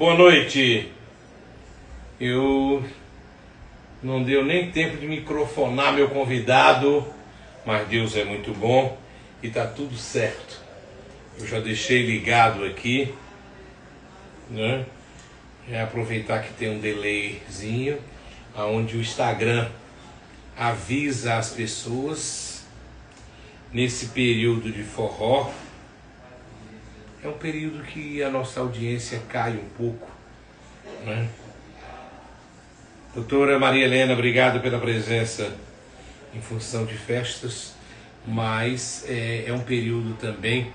Boa noite. Eu não deu nem tempo de microfonar meu convidado, mas Deus é muito bom e tá tudo certo. Eu já deixei ligado aqui, né? É aproveitar que tem um delayzinho, onde o Instagram avisa as pessoas nesse período de forró. É um período que a nossa audiência cai um pouco, né? Doutora Maria Helena, obrigado pela presença em função de festas, mas é um período também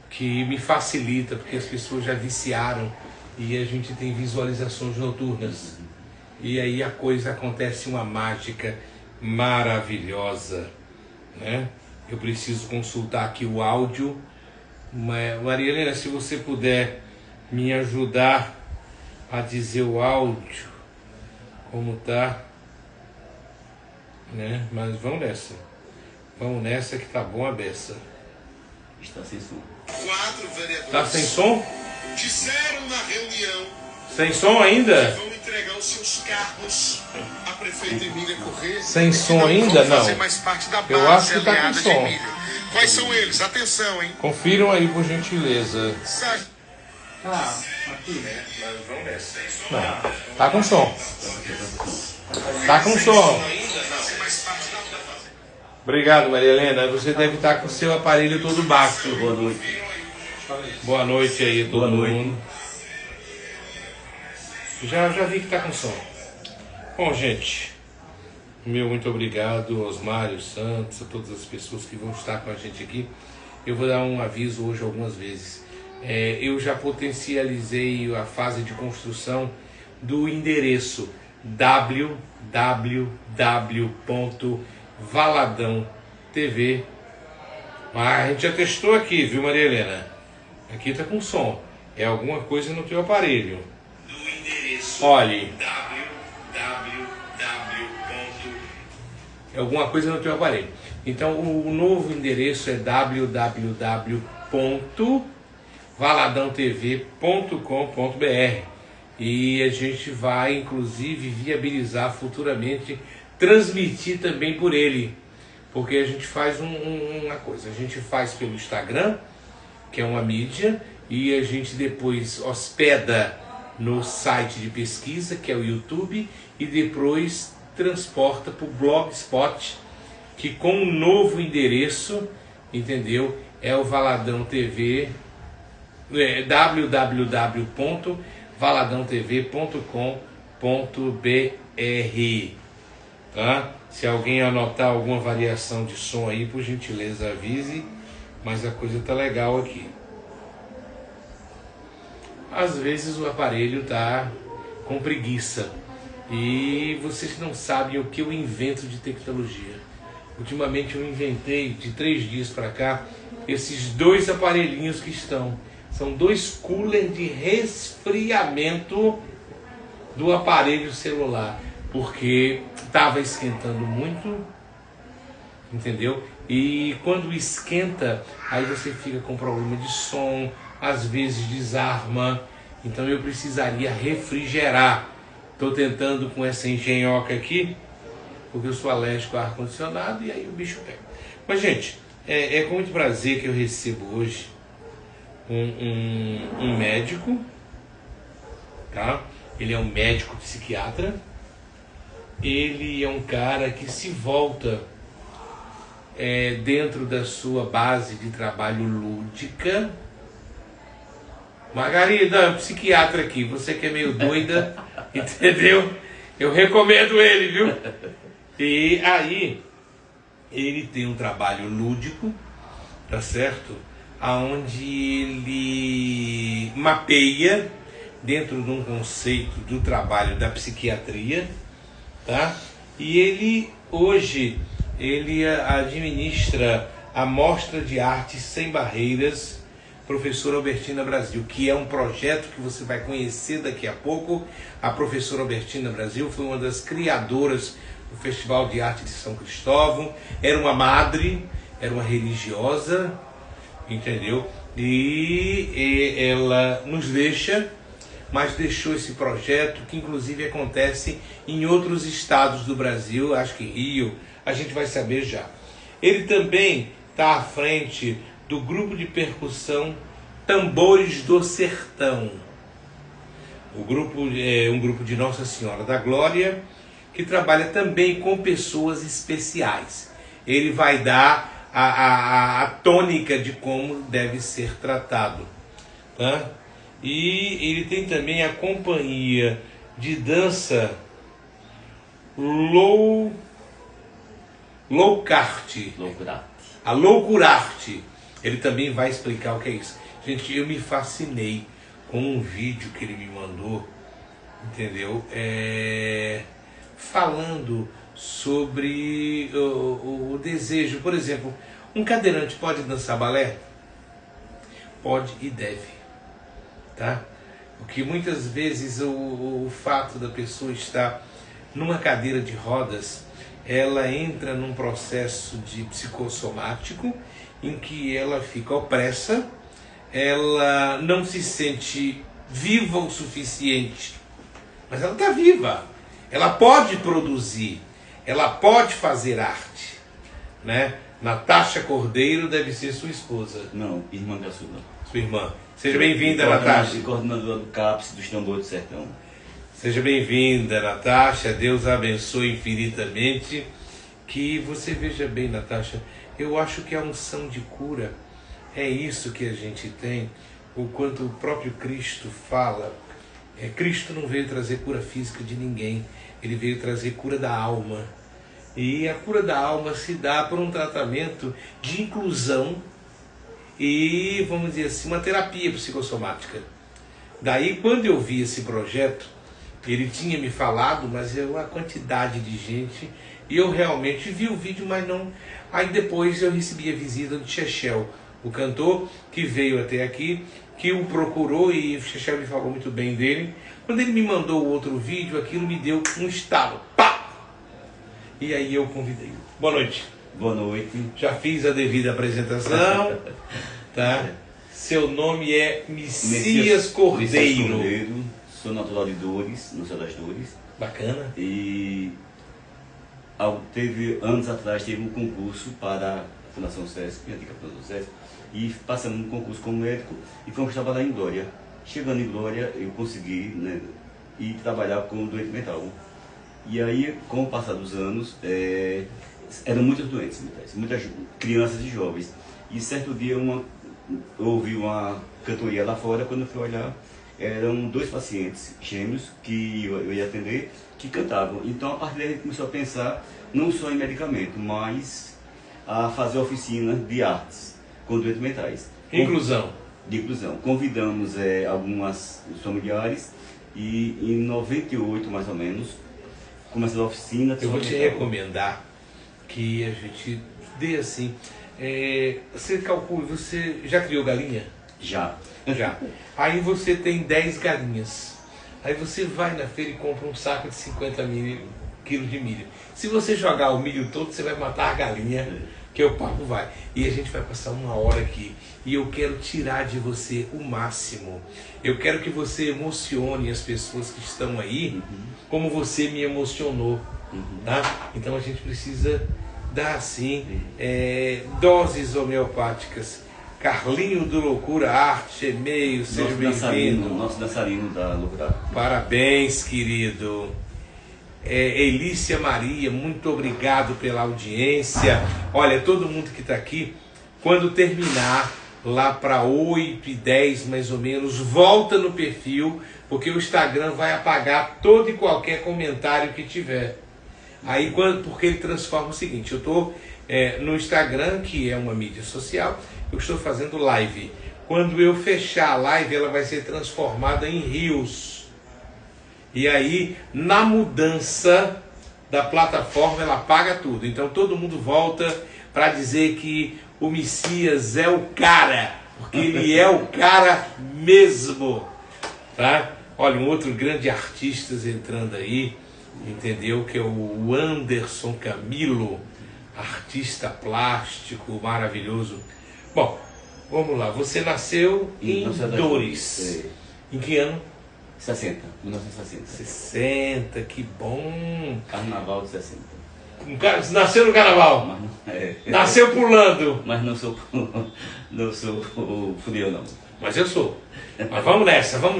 que me facilita, porque as pessoas já viciaram e a gente tem visualizações noturnas. E aí a coisa acontece, uma mágica maravilhosa, né? Eu preciso consultar aqui o áudio. Maria Helena, se você puder me ajudar a dizer o áudio, como tá, né? Mas vamos nessa que tá bom a beça. Está sem som. 4 vereadores Tá sem som? disseram na reunião Sem som ainda? que vão entregar os seus cargos à prefeita Emília Corrêa. Sem som não ainda? vão fazer Não. mais parte da base Eu acho que tá com aliada de som. Emília. Quais são eles? Atenção, hein? Confiram aí, por gentileza. Aqui. Mas vamos nessa. Não, tá com som. Tá com som. Obrigado, Maria Helena. Você deve estar com o seu aparelho todo baixo. Boa noite. Boa noite aí, todo Boa noite. mundo. Já vi que tá com som. Bom, gente, meu muito obrigado aos Mário Santos, a todas as pessoas que vão estar com a gente aqui. Eu vou dar um aviso hoje algumas vezes. Eu já potencializei a fase de construção do endereço www.valadãotv. A gente já testou aqui, viu, Maria Helena? Aqui tá com som. É alguma coisa no teu aparelho. Do endereço. Olhe. É alguma coisa no teu aparelho. Então o novo endereço é www.valadãotv.com.br e a gente vai inclusive viabilizar futuramente transmitir também por ele, porque a gente faz uma coisa, a gente faz pelo Instagram, que é uma mídia, e a gente depois hospeda no site de pesquisa, que é o YouTube, e depois transporta para o Blogspot, que com um novo endereço, entendeu? É o Valadão TV, www.valadãotv.com.br, tá? Se alguém anotar alguma variação de som aí, por gentileza avise, mas a coisa tá legal aqui. Às vezes o aparelho tá com preguiça e vocês não sabem o que eu invento de tecnologia. Ultimamente eu inventei, de 3 dias para cá, esses 2 aparelhinhos que são 2 coolers de resfriamento do aparelho celular, porque estava esquentando muito, entendeu? E quando esquenta, aí você fica com problema de som, às vezes desarma, então eu precisaria refrigerar. Estou tentando com essa engenhoca aqui, porque eu sou alérgico a ar-condicionado e aí o bicho pega. Mas, gente, é com muito prazer que eu recebo hoje um médico, tá? Ele é um médico psiquiatra. Ele é um cara que se volta dentro da sua base de trabalho lúdica. Margarida, é um psiquiatra aqui, você que é meio doida, entendeu? Eu recomendo ele, viu? E aí, ele tem um trabalho lúdico, tá certo? Onde ele mapeia dentro de um conceito do trabalho da psiquiatria, tá? E ele, hoje, ele administra a Mostra de Arte Sem Barreiras, Professora Albertina Brasil, que é um projeto que você vai conhecer daqui a pouco. A Professora Albertina Brasil foi uma das criadoras do Festival de Arte de São Cristóvão, era uma madre, era uma religiosa, entendeu? E ela nos deixa mas deixou esse projeto que inclusive acontece em outros estados do Brasil, acho que Rio, a gente vai saber já. Ele também está à frente do grupo de percussão Tambores do Sertão. O grupo é um grupo de Nossa Senhora da Glória, que trabalha também com pessoas especiais. Ele vai dar a tônica de como deve ser tratado. Tá? E ele tem também a companhia de dança Loucarte. A Loucurarte. Ele também vai explicar o que é isso. Gente, eu me fascinei com um vídeo que ele me mandou, entendeu? Falando sobre o desejo. Por exemplo, um cadeirante pode dançar balé? Pode e deve, tá? Porque muitas vezes o fato da pessoa estar numa cadeira de rodas, ela entra num processo de psicossomático em que ela fica opressa, ela não se sente viva o suficiente, mas ela está viva, ela pode produzir, ela pode fazer arte, né? Natasha Cordeiro deve ser sua esposa. Não, irmã caçula. Sua irmã. Seja bem-vinda, Natasha. E coordenadora do CAPS dos Tambores do Sertão. Seja bem-vinda, Natasha. Deus a abençoe infinitamente. Que você veja bem, Natasha, eu acho que a unção de cura é isso que a gente tem, o quanto o próprio Cristo fala. Cristo não veio trazer cura física de ninguém, ele veio trazer cura da alma. E a cura da alma se dá por um tratamento de inclusão e, vamos dizer assim, uma terapia psicossomática. Daí, quando eu vi esse projeto, ele tinha me falado, mas a quantidade de gente, e eu realmente vi o vídeo, mas não... Aí depois eu recebi a visita do Chechel, o cantor que veio até aqui, que o procurou e o Chechel me falou muito bem dele. Quando ele me mandou o outro vídeo, aquilo me deu um estalo. Pá! E aí eu convidei. Boa noite. Boa noite. Já fiz a devida apresentação, tá? Seu nome é Messias Cordeiro. Sou natural de Dores, no Céu das Dores. Bacana. E anos atrás teve um concurso para a Fundação SESC, a antiga Fundação SESC, e passamos no concurso como médico e fomos trabalhar em Glória. Chegando em Glória, eu consegui, né, ir trabalhar como doente mental. E aí, com o passar dos anos, eram muitos doentes mentais, muitas crianças e jovens. E certo dia eu ouvi uma cantoria lá fora, quando eu fui olhar, eram 2 pacientes gêmeos que eu ia atender, que cantavam. Então, a partir daí, a gente começou a pensar não só em medicamento, mas a fazer oficina de artes com doentes mentais. Inclusão. De inclusão. Convidamos algumas familiares e em 98, mais ou menos, começou a oficina. Eu vou te recomendar que a gente dê assim. Você calcula, você já criou galinha? Já. Já. Aí você tem 10 galinhas. Aí você vai na feira e compra um saco de 50 quilos de milho. Se você jogar o milho todo, você vai matar a galinha, que o papo vai. E a gente vai passar 1 hora aqui. E eu quero tirar de você o máximo. Eu quero que você emocione as pessoas que estão aí, como você me emocionou. Tá? Então a gente precisa dar assim doses homeopáticas. Carlinho do Loucura Arte, e-mail, seja bem-vindo. Nosso dançarino da Loucura. Parabéns, querido. Elícia Maria, muito obrigado pela audiência. Olha, todo mundo que está aqui, quando terminar, lá para 8h10 mais ou menos, volta no perfil, porque o Instagram vai apagar todo e qualquer comentário que tiver. Aí, porque ele transforma o seguinte, eu estou no Instagram, que é uma mídia social, eu estou fazendo live. Quando eu fechar a live, ela vai ser transformada em Reels. E aí, na mudança da plataforma, ela apaga tudo. Então, todo mundo volta para dizer que o Messias é o cara, porque ele é o cara mesmo. Tá? Olha, um outro grande artista entrando aí, entendeu? Que é o Anderson Camilo, artista plástico maravilhoso. Bom, vamos lá. Você nasceu em Dores. Em que ano? 60, 1960. 60, que bom. Carnaval de 60. Um cara, nasceu no carnaval. Mas não, Nasceu pulando. mas não sou fudeu, não. Mas eu sou. Mas vamos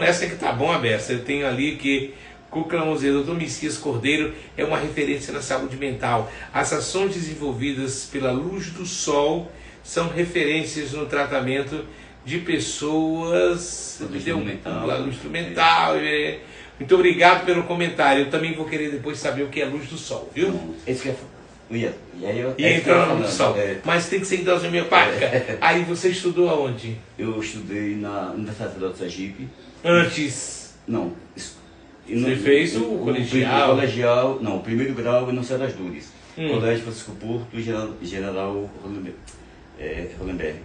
nessa que tá bom a beça. Eu tenho ali que Cuca Lamozeiro, Dr. Messias Cordeiro é uma referência na saúde mental. As ações desenvolvidas pela Luz do Sol são referências no tratamento de pessoas instrumental. Muito obrigado pelo comentário. Eu também vou querer depois saber o que é Luz do Sol, viu? Esse que é. E aí eu. E entrar na Luz do Sol. Mas tem que ser em dose homeopática. Aí você estudou aonde? Eu estudei na Universidade Federal de Sergipe. Antes. Não. Você fez o colegial? O primeiro grau no Céu das Dores. Colégio Francisco Porto e General Hollenberg.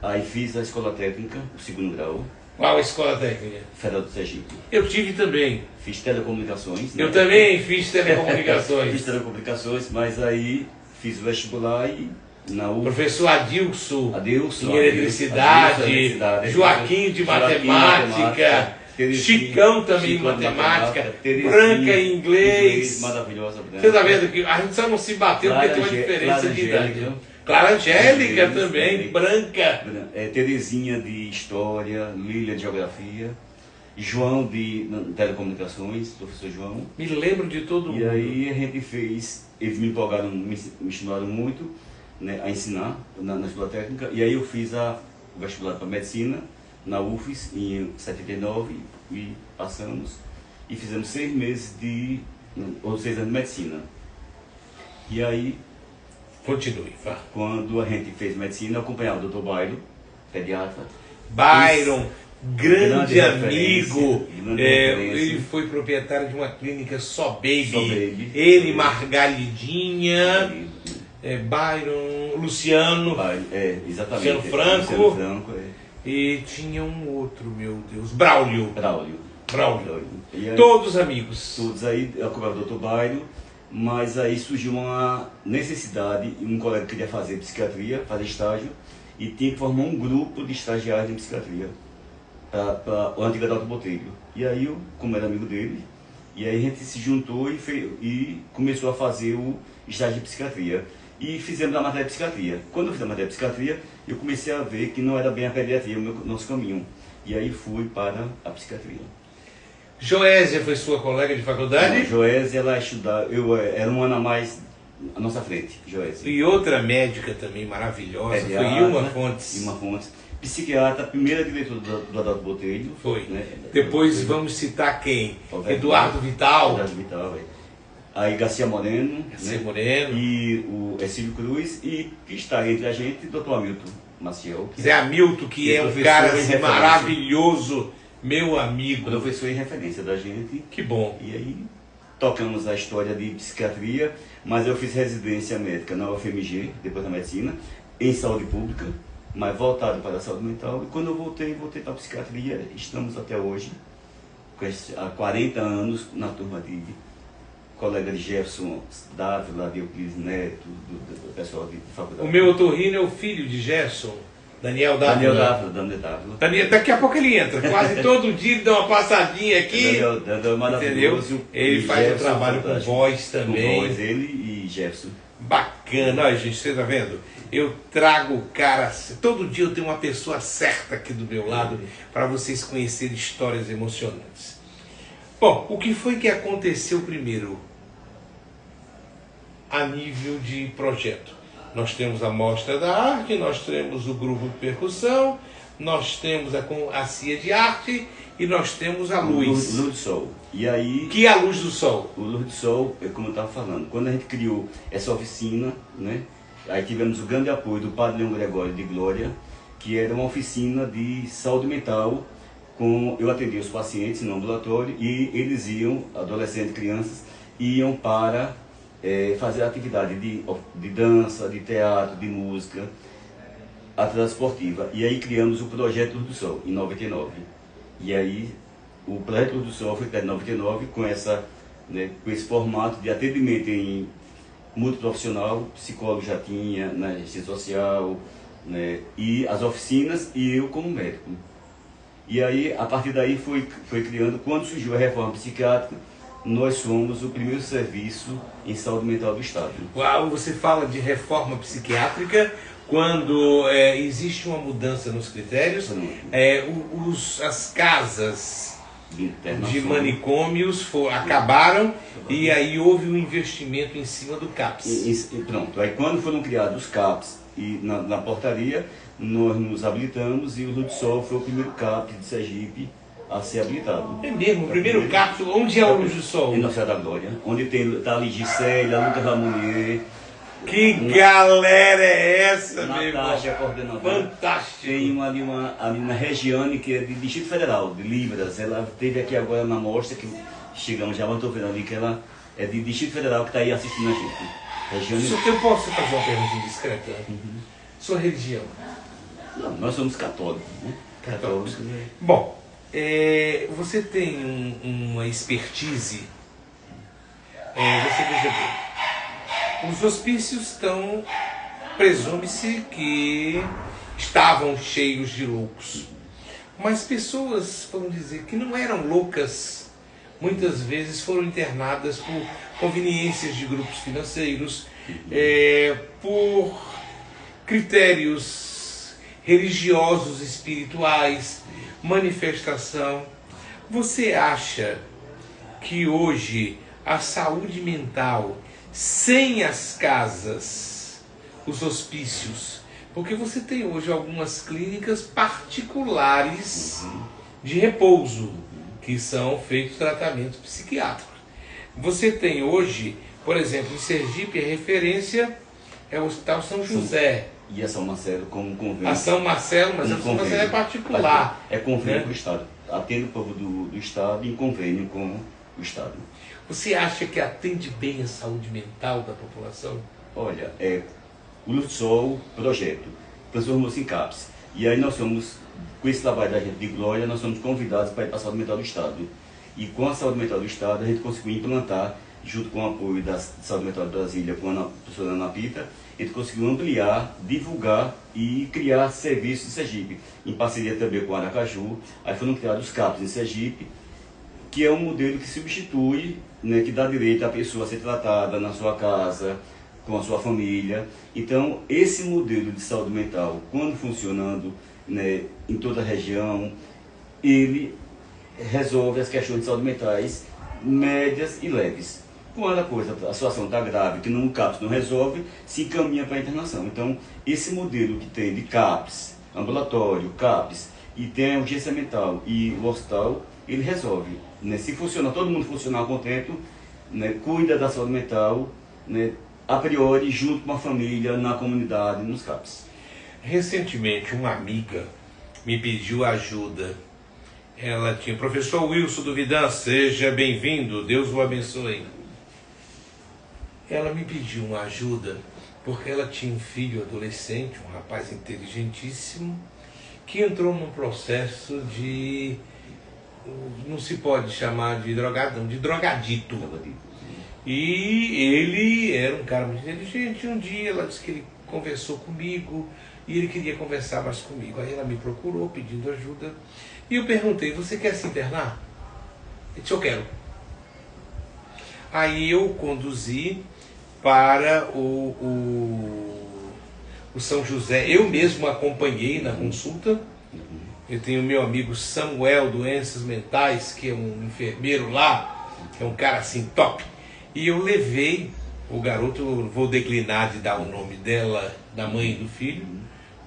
Aí fiz a escola técnica, o segundo grau. Qual a escola técnica? Federal do Sergipe. Eu tive também. Fiz telecomunicações. Eu também fiz telecomunicações. Fiz telecomunicações, mas aí fiz o vestibular e na UF. Professor Adilson, Adilson em eletricidade, Joaquim de matemática, Chicão também em matemática, Branca em inglês. Maravilhosa. Você está vendo que a gente só não se bateu porque tem uma diferença de idade. Clara Angélica também, Branca. Terezinha de História, Lília de Geografia, João de Telecomunicações, professor João. Me lembro de todo mundo. E aí a gente fez, eles me empolgaram, me estimularam muito, né, a ensinar na escola técnica. E aí eu fiz o vestibular para medicina na UFES em 79 e passamos e fizemos 6 meses ou 6 anos de medicina. E aí, continue, vá. Quando a gente fez medicina, eu acompanhava o Dr. Byron, pediatra. Byron, grande amigo. Grande ele foi proprietário de uma clínica Só Baby. Só Baby. Ele, Margalidinha, Byron, Luciano. Exatamente. Luciano Franco. Luciano Franco, E tinha um outro, meu Deus, Braulio. E aí, todos amigos. Todos aí, eu acompanhava o Dr. Byron, mas aí surgiu uma necessidade, um colega queria fazer psiquiatria, fazer estágio, e tinha que formar um grupo de estagiários em psiquiatria para o antigo Adalto Botelho. E aí eu, como era amigo dele, e aí a gente se juntou e começou a fazer o estágio de psiquiatria. E fizemos a matéria de psiquiatria. Quando eu fiz a matéria de psiquiatria, eu comecei a ver que não era bem a pediatria o nosso caminho. E aí fui para a psiquiatria. Joésia foi sua colega de faculdade? Não, Joésia, ela estudava, era um ano a mais à nossa frente, Joésia. E outra médica também maravilhosa, foi Ilma Fontes. Ilma Fontes. Psiquiatra, primeira diretora do Adalto Botelho. Foi. Né? Depois vamos citar quem? Eduardo Vital. Eduardo Vital, Aí Garcia Moreno, Moreno. E o Cílio Cruz, e que está entre a gente, Dr. Hamilton Maciel. Zé Hamilton, que é um cara assim, maravilhoso, meu amigo. Professor em referência da gente. Que bom. E aí tocamos a história de psiquiatria, mas eu fiz residência médica na UFMG, depois da medicina, em saúde pública, mas voltado para a saúde mental. E quando eu voltei para a psiquiatria, estamos até hoje, há 40 anos, na turma de colega de Jefferson Dávila, de Euclides Neto, do pessoal de faculdade. O meu otorrino é o filho de Jefferson, Daniel Dávila. Daniel, daqui a pouco ele entra, quase todo dia ele dá uma passadinha aqui. Daniel maravilhoso. Ele faz Jefferson, o trabalho com voz também. Com voz, ele e Jefferson. Bacana, olha gente, você tá vendo? Eu trago o cara, todo dia eu tenho uma pessoa certa aqui do meu lado para vocês conhecerem histórias emocionantes. Bom, o que foi que aconteceu primeiro? A nível de projeto. Nós temos a Mostra da Arte, nós temos o grupo de percussão, nós temos a CIA de Arte e nós temos a Luz. Luz do Sol. E aí... Que é a Luz do Sol? O Luz do Sol, como eu estava falando, quando a gente criou essa oficina, né, aí tivemos o grande apoio do Padre Leão Gregório de Glória, que era uma oficina de saúde mental. Eu atendia os pacientes no ambulatório e eles iam, adolescentes, crianças, iam para fazer atividade de dança, de teatro, de música, atividade esportiva. E aí criamos o Projeto Luz do Sol, em 99. E aí o Projeto Luz do Sol foi criado em 99 com esse formato de atendimento em multiprofissional, psicólogo já tinha, né, assistente social, né, e as oficinas e eu como médico. E aí, a partir daí, foi criando, quando surgiu a reforma psiquiátrica, nós fomos o primeiro serviço em saúde mental do Estado. Uau, você fala de reforma psiquiátrica quando existe uma mudança nos critérios, as casas de manicômios acabaram e aí houve um investimento em cima do CAPS. Pronto, aí quando foram criados os CAPS e na portaria, nós nos habilitamos e o Ludsol foi o primeiro CAPS de Sergipe a ser habilitado. É mesmo, o primeiro CAPS, onde é o Luz do Sol? Em Nossa Senhora da Glória, onde está ali Gisélia, Lucas Ramunier. Que galera é essa, meu irmão? Natasha, coordenadora. Fantástico. Tem a menina Regiane, que é de Distrito Federal, de Libras. Ela esteve aqui agora na mostra, que chegamos já, mas estou vendo ali que ela é de Distrito Federal, que está aí assistindo a gente. Regiane... Eu posso fazer uma pergunta indiscreta? Sua religião? Não, nós somos católicos, né? Católicos. Bom, você tem uma expertise, você veja bem. Os hospícios estão, presume-se que estavam cheios de loucos. Mas pessoas, vamos dizer, que não eram loucas, muitas vezes foram internadas por conveniências de grupos financeiros, por critérios religiosos, espirituais, manifestação. Você acha que hoje a saúde mental, sem as casas, os hospícios, porque você tem hoje algumas clínicas particulares de repouso, que são feitos tratamentos psiquiátricos. Você tem hoje, por exemplo, em Sergipe, a referência é o Hospital São José. E a São Marcelo como convênio. A São Marcelo, mas a São Marcelo é particular. É convênio com o Estado. Atende o povo do Estado em convênio com o Estado. Você acha que atende bem a saúde mental da população? Olha, o Ludsol projeto transformou-se em CAPS. E aí nós somos, com esse trabalho da gente de Glória, nós somos convidados para ir para a saúde mental do Estado. E com a saúde mental do Estado, a gente conseguiu implantar, junto com o apoio da Saúde Mental de Brasília, com a professora Ana Pita, a gente conseguiu ampliar, divulgar e criar serviços em Sergipe, em parceria também com a Aracaju. Aí foram criados os CAPs em Sergipe, que é um modelo que substitui, né, que dá direito à pessoa a ser tratada na sua casa, com a sua família. Então, esse modelo de saúde mental, quando funcionando, né, em toda a região, ele resolve as questões de saúde mentais médias e leves. Quando a situação está grave, que o CAPS não resolve, se encaminha para a internação. Então, esse modelo que tem de CAPS, ambulatório, CAPS, e tem a urgência mental e o hospital, ele resolve. Né? Se funciona, todo mundo funcionar contento, né? Cuida da saúde mental, né? A priori, junto com a família, na comunidade, nos CAPS. Recentemente, uma amiga me pediu ajuda. Ela tinha, professor Wilson do Vidan, seja bem-vindo, Deus o abençoe. Ela me pediu uma ajuda porque ela tinha um filho adolescente, um rapaz inteligentíssimo, que entrou num processo de, não se pode chamar de drogadão, de drogadito. E ele era um cara muito inteligente. Um dia ela disse que ele conversou comigo e ele queria conversar mais comigo. Aí ela me procurou pedindo ajuda e eu perguntei, você quer se internar? Ele disse, eu quero. Aí eu conduzi para o São José. Eu mesmo acompanhei na consulta. Eu tenho meu amigo Samuel Doenças Mentais, que é um enfermeiro lá, que é um cara assim top. E eu levei o garoto, vou declinar de dar o nome dela, da mãe e do filho,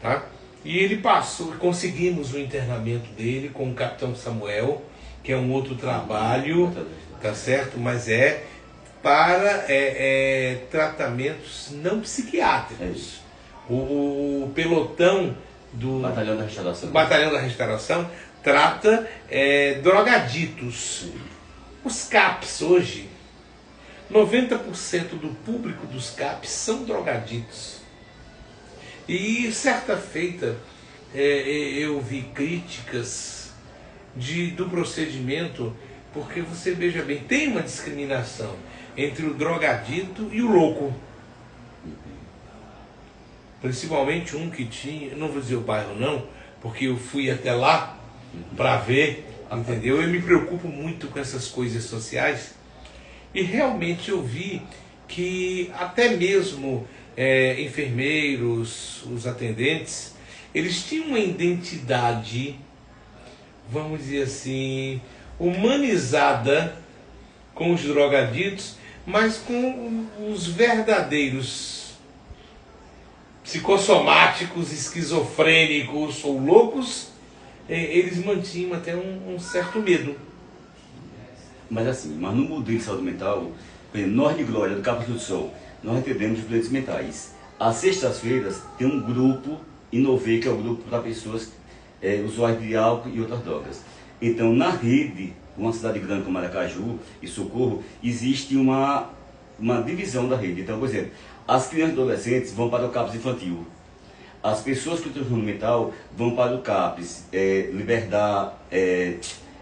tá? E ele passou, conseguimos o internamento dele com o Capitão Samuel, que é um outro trabalho, tá certo? Mas é para tratamentos não psiquiátricos. O pelotão do Batalhão da Restauração trata drogaditos. Os CAPs hoje, 90% do público dos CAPs são drogaditos. E certa feita eu vi críticas do procedimento, porque você veja bem, tem uma discriminação entre o drogadito e o louco. Principalmente um que tinha, não vou dizer o bairro não, porque eu fui até lá, para ver, entendeu? Eu me preocupo muito com essas coisas sociais e realmente eu vi que até mesmo enfermeiros, os atendentes, eles tinham uma identidade, vamos dizer assim, humanizada com os drogaditos, mas com os verdadeiros psicossomáticos, esquizofrênicos ou loucos, eles mantinham até um certo medo. Mas assim, mas no modelo de saúde mental, por exemplo, nós de Glória, do Capas do Sol, nós atendemos os doentes mentais. Às sextas-feiras tem um grupo Inovei, que é o grupo para pessoas usuários de álcool e outras drogas. Então, na rede, uma cidade grande como Aracaju e Socorro, existe uma divisão da rede. Então, por exemplo, as crianças e adolescentes vão para o CAPS infantil. As pessoas com transtorno mental vão para o CAPS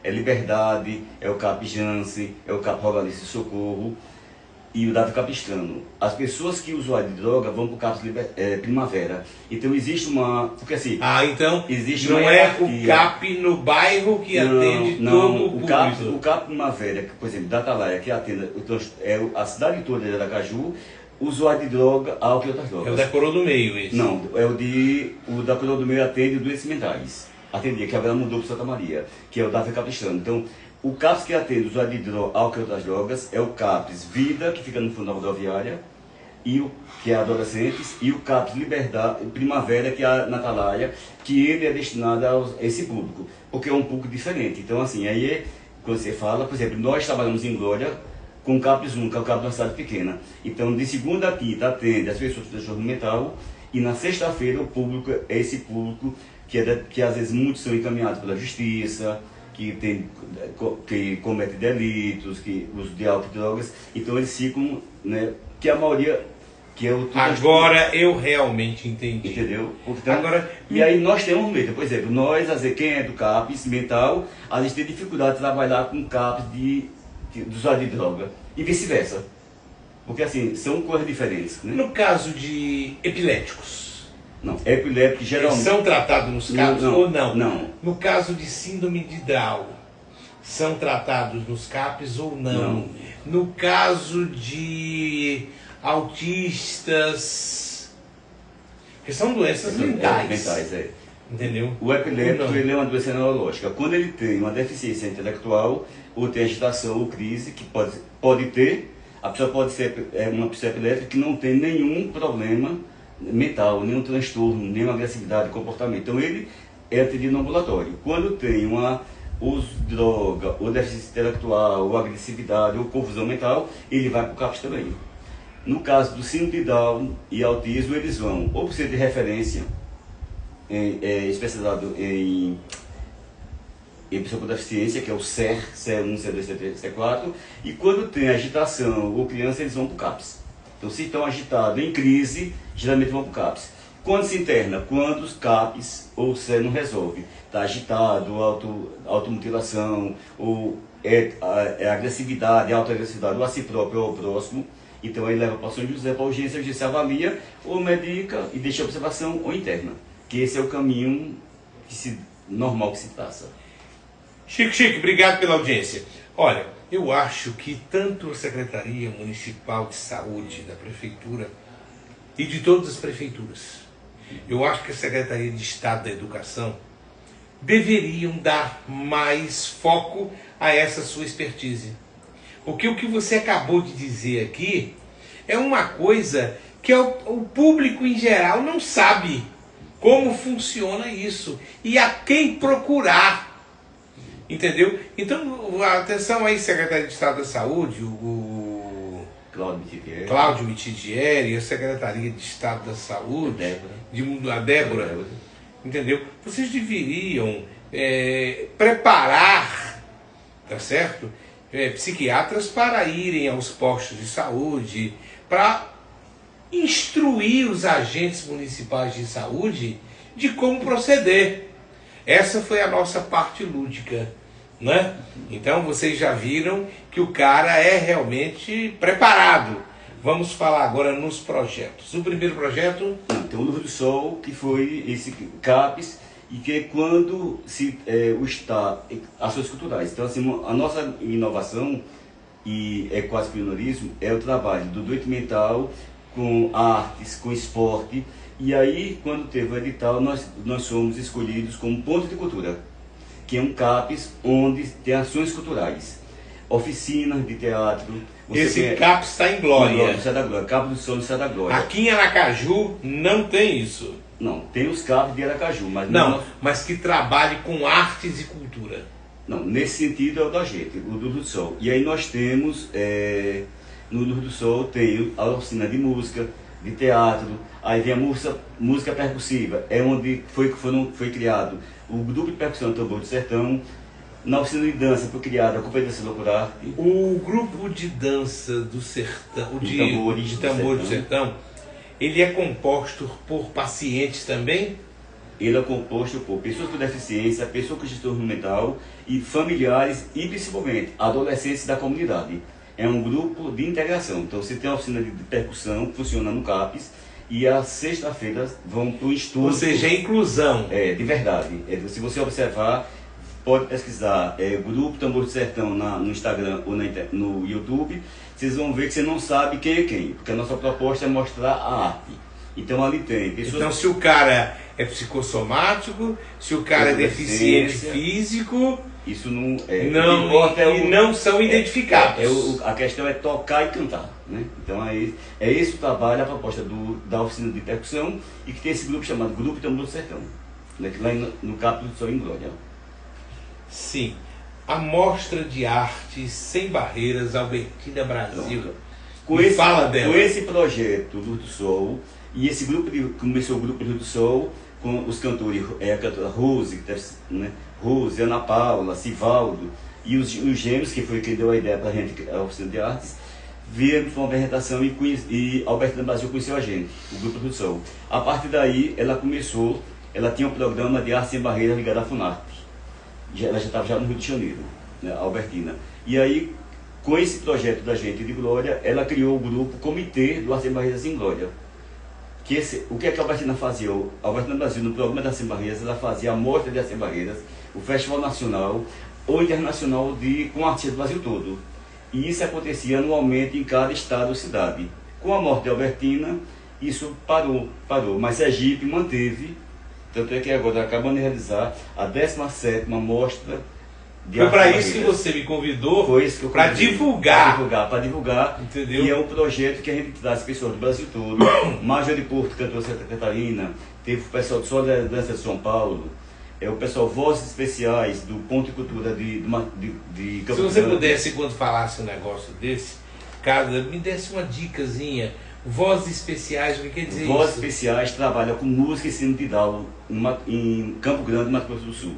Liberdade, é o CAPS Janssen, é o CAPS Rogalice Socorro e o Davi Capistrano. As pessoas que usuário de droga vão para o CAPS Primavera. Então existe uma... Porque assim... Então existe não uma é o CAP no bairro que atende todo o público. O CAP Primavera, por exemplo, da Atalaia, que atende a cidade toda de Aracaju, usuário de droga, álcool e outras drogas. É o da Coroa do Meio, esse? Não, o da Coroa do Meio atende doentes mentais. Atendia, que agora mudou para Santa Maria, que é o Davi Capistrano. Então, o CAPS que atende usuário de droga, álcool e outras drogas é o CAPS Vida, que fica no fundo da rodoviária, que é adolescentes, e o CAPS Liberdade, Primavera, que é a Natalaia, que ele é destinado a esse público, porque é um público diferente. Então, assim, aí quando você fala, por exemplo, nós trabalhamos em Glória com o CAPS 1, que é o CAPS de uma cidade pequena. Então, de segunda a quinta atende as pessoas com transtorno mental, e na sexta-feira o público é esse público que às vezes muitos são encaminhados pela justiça, que comete delitos, que uso de álcool e drogas, então eles ficam, né, que a maioria, que é o... Agora eu realmente entendi. Entendeu? Então, agora, e aí nós temos medo, por exemplo, nós, às vezes, quem é do CAPS mental, a gente tem dificuldade de trabalhar com CAPS de usuário de droga, e vice-versa. Porque assim, são coisas diferentes, né? No caso de epiléticos, não, epiléticos geralmente... Eles são tratados nos CAPs ou não? Não. No caso de síndrome de Down, são tratados nos CAPs ou não? No caso de autistas, que são doenças mentais. Mentais, Entendeu? O epiléptico, ele é uma doença neurológica. Quando ele tem uma deficiência intelectual, ou tem agitação ou crise, que pode ter, a pessoa pode ser uma pessoa epiléptica que não tem nenhum problema mental, nenhum transtorno, nenhuma agressividade, comportamento. Então ele é atendido no ambulatório. Quando tem uso de droga, ou deficiência intelectual, ou agressividade, ou confusão mental, ele vai para o CAPS também. No caso do síndrome de Down e autismo, eles vão ou por ser de referência, especializado em pessoa com deficiência, que é o CER, CE1, CE2, CE3, CE4, e quando tem agitação ou criança, eles vão para o CAPS. Então, se estão agitados em crise, geralmente vão para o CAPS. Quando se interna, quando os CAPS ou CE não resolve, está agitado, automutilação, ou agressividade, autoagressividade, ou a si próprio ou ao próximo, então ele leva para São José para a urgência avalia, ou medica e deixa a observação ou interna. Que esse é o caminho normal que se traça. Chico, obrigado pela audiência. Olha, eu acho que tanto a Secretaria Municipal de Saúde da Prefeitura e de todas as prefeituras, eu acho que a Secretaria de Estado da Educação deveriam dar mais foco a essa sua expertise. Porque o que você acabou de dizer aqui é uma coisa que o público em geral não sabe como funciona isso e a quem procurar. Entendeu? Então, atenção aí, Secretaria de Estado da Saúde, o Cláudio Mitidieri, a Secretaria de Estado da Saúde, a Débora, entendeu? Vocês deveriam preparar, tá certo? Psiquiatras para irem aos postos de saúde, para instruir os agentes municipais de saúde de como proceder. Essa foi a nossa parte lúdica, né? Então vocês já viram que o cara é realmente preparado. Vamos falar agora nos projetos. O primeiro projeto... Tem o Luz do Sol, que foi esse CAPS, e que quando o Estado, ações culturais. Então, assim, a nossa inovação e é quase pioneirismo é o trabalho do doente mental com artes, com esporte, e aí, quando teve o edital, nós somos escolhidos como ponto de cultura, que é um CAPES onde tem ações culturais, oficinas de teatro. Esse CAPES está em Glória. CAPES do Sol do Céu da Glória. Aqui em Aracaju não tem isso. Não, tem os CAPES de Aracaju, mas não, mas que trabalhe com artes e cultura. Não, nesse sentido é o da gente, o Luz do Sol. E aí nós temos, no Luz do Sol tem a oficina de música, de teatro, aí vem a música percussiva, é onde foi criado o grupo de percussão Tambor do Sertão. Na oficina de dança foi criada a Companhia de Dança Local Arte. O grupo de dança do sertão, de tambor do sertão, ele é composto por pacientes também? Ele é composto por pessoas com deficiência, pessoas com transtorno mental e familiares e principalmente adolescentes da comunidade. É um grupo de integração. Então você tem a oficina de percussão que funciona no CAPES e às sexta-feiras vão para o estudo. Ou seja, é inclusão. De verdade. Se você observar, pode pesquisar Grupo Tambor do Sertão no Instagram ou no YouTube, vocês vão ver que você não sabe quem é quem, porque a nossa proposta é mostrar a arte. Então ali tem pessoas... Então se o cara é psicossomático, se o cara é deficiente físico, isso não não são identificados. A questão é tocar e cantar, né? Então é esse o trabalho, a proposta da oficina de percussão, e que tem esse grupo chamado Grupo Tambor do Sertão, né? Que lá no CAPES do Sol em Glória. Sim. A Mostra de Arte Sem Barreiras Albertina Brasil. Com esse projeto Luz do Sol, e esse grupo começou o grupo Luz do Sol com os cantores, a cantora Rose, né? Rose, Ana Paula, Sivaldo e os gêmeos, que foi quem deu a ideia para a gente, a oficina de artes, vieram para uma apresentação e Albertina Brasil conheceu a gente, o grupo Luz do Sol. A partir daí ela tinha um programa de arte sem barreiras ligado à Funarte. Ela já estava no Rio de Janeiro, né, a Albertina. E aí, com esse projeto da gente de Glória, ela criou o grupo Comitê do Arte Sem Barreiras em Glória. O que é que a Albertina fazia? A Albertina Brasil, no programa da Arte Sem Barreiras, ela fazia a Mostra de Arte Sem Barreiras, o Festival Nacional ou Internacional com artistas do Brasil todo. E isso acontecia anualmente em cada estado ou cidade. Com a morte de Albertina, isso parou. Mas Sergipe manteve. Tanto é que agora acabamos de realizar a 17ª Mostra de Foi para isso que você me convidou, para divulgar. Para divulgar. Entendeu? E é um projeto que a gente traz pessoas do Brasil todo. Major de Porto cantou Santa Catarina, teve o pessoal do Sol da Dança de São Paulo, o pessoal Vozes Especiais do Ponto de Cultura de Campo Se você Grande. pudesse, quando falasse um negócio desse, cara, me desse uma dicasinha. Vozes Especiais, o que quer dizer Vozes isso? Especiais trabalha com música e ensino de diálogo em Campo Grande, Mato Grosso do Sul.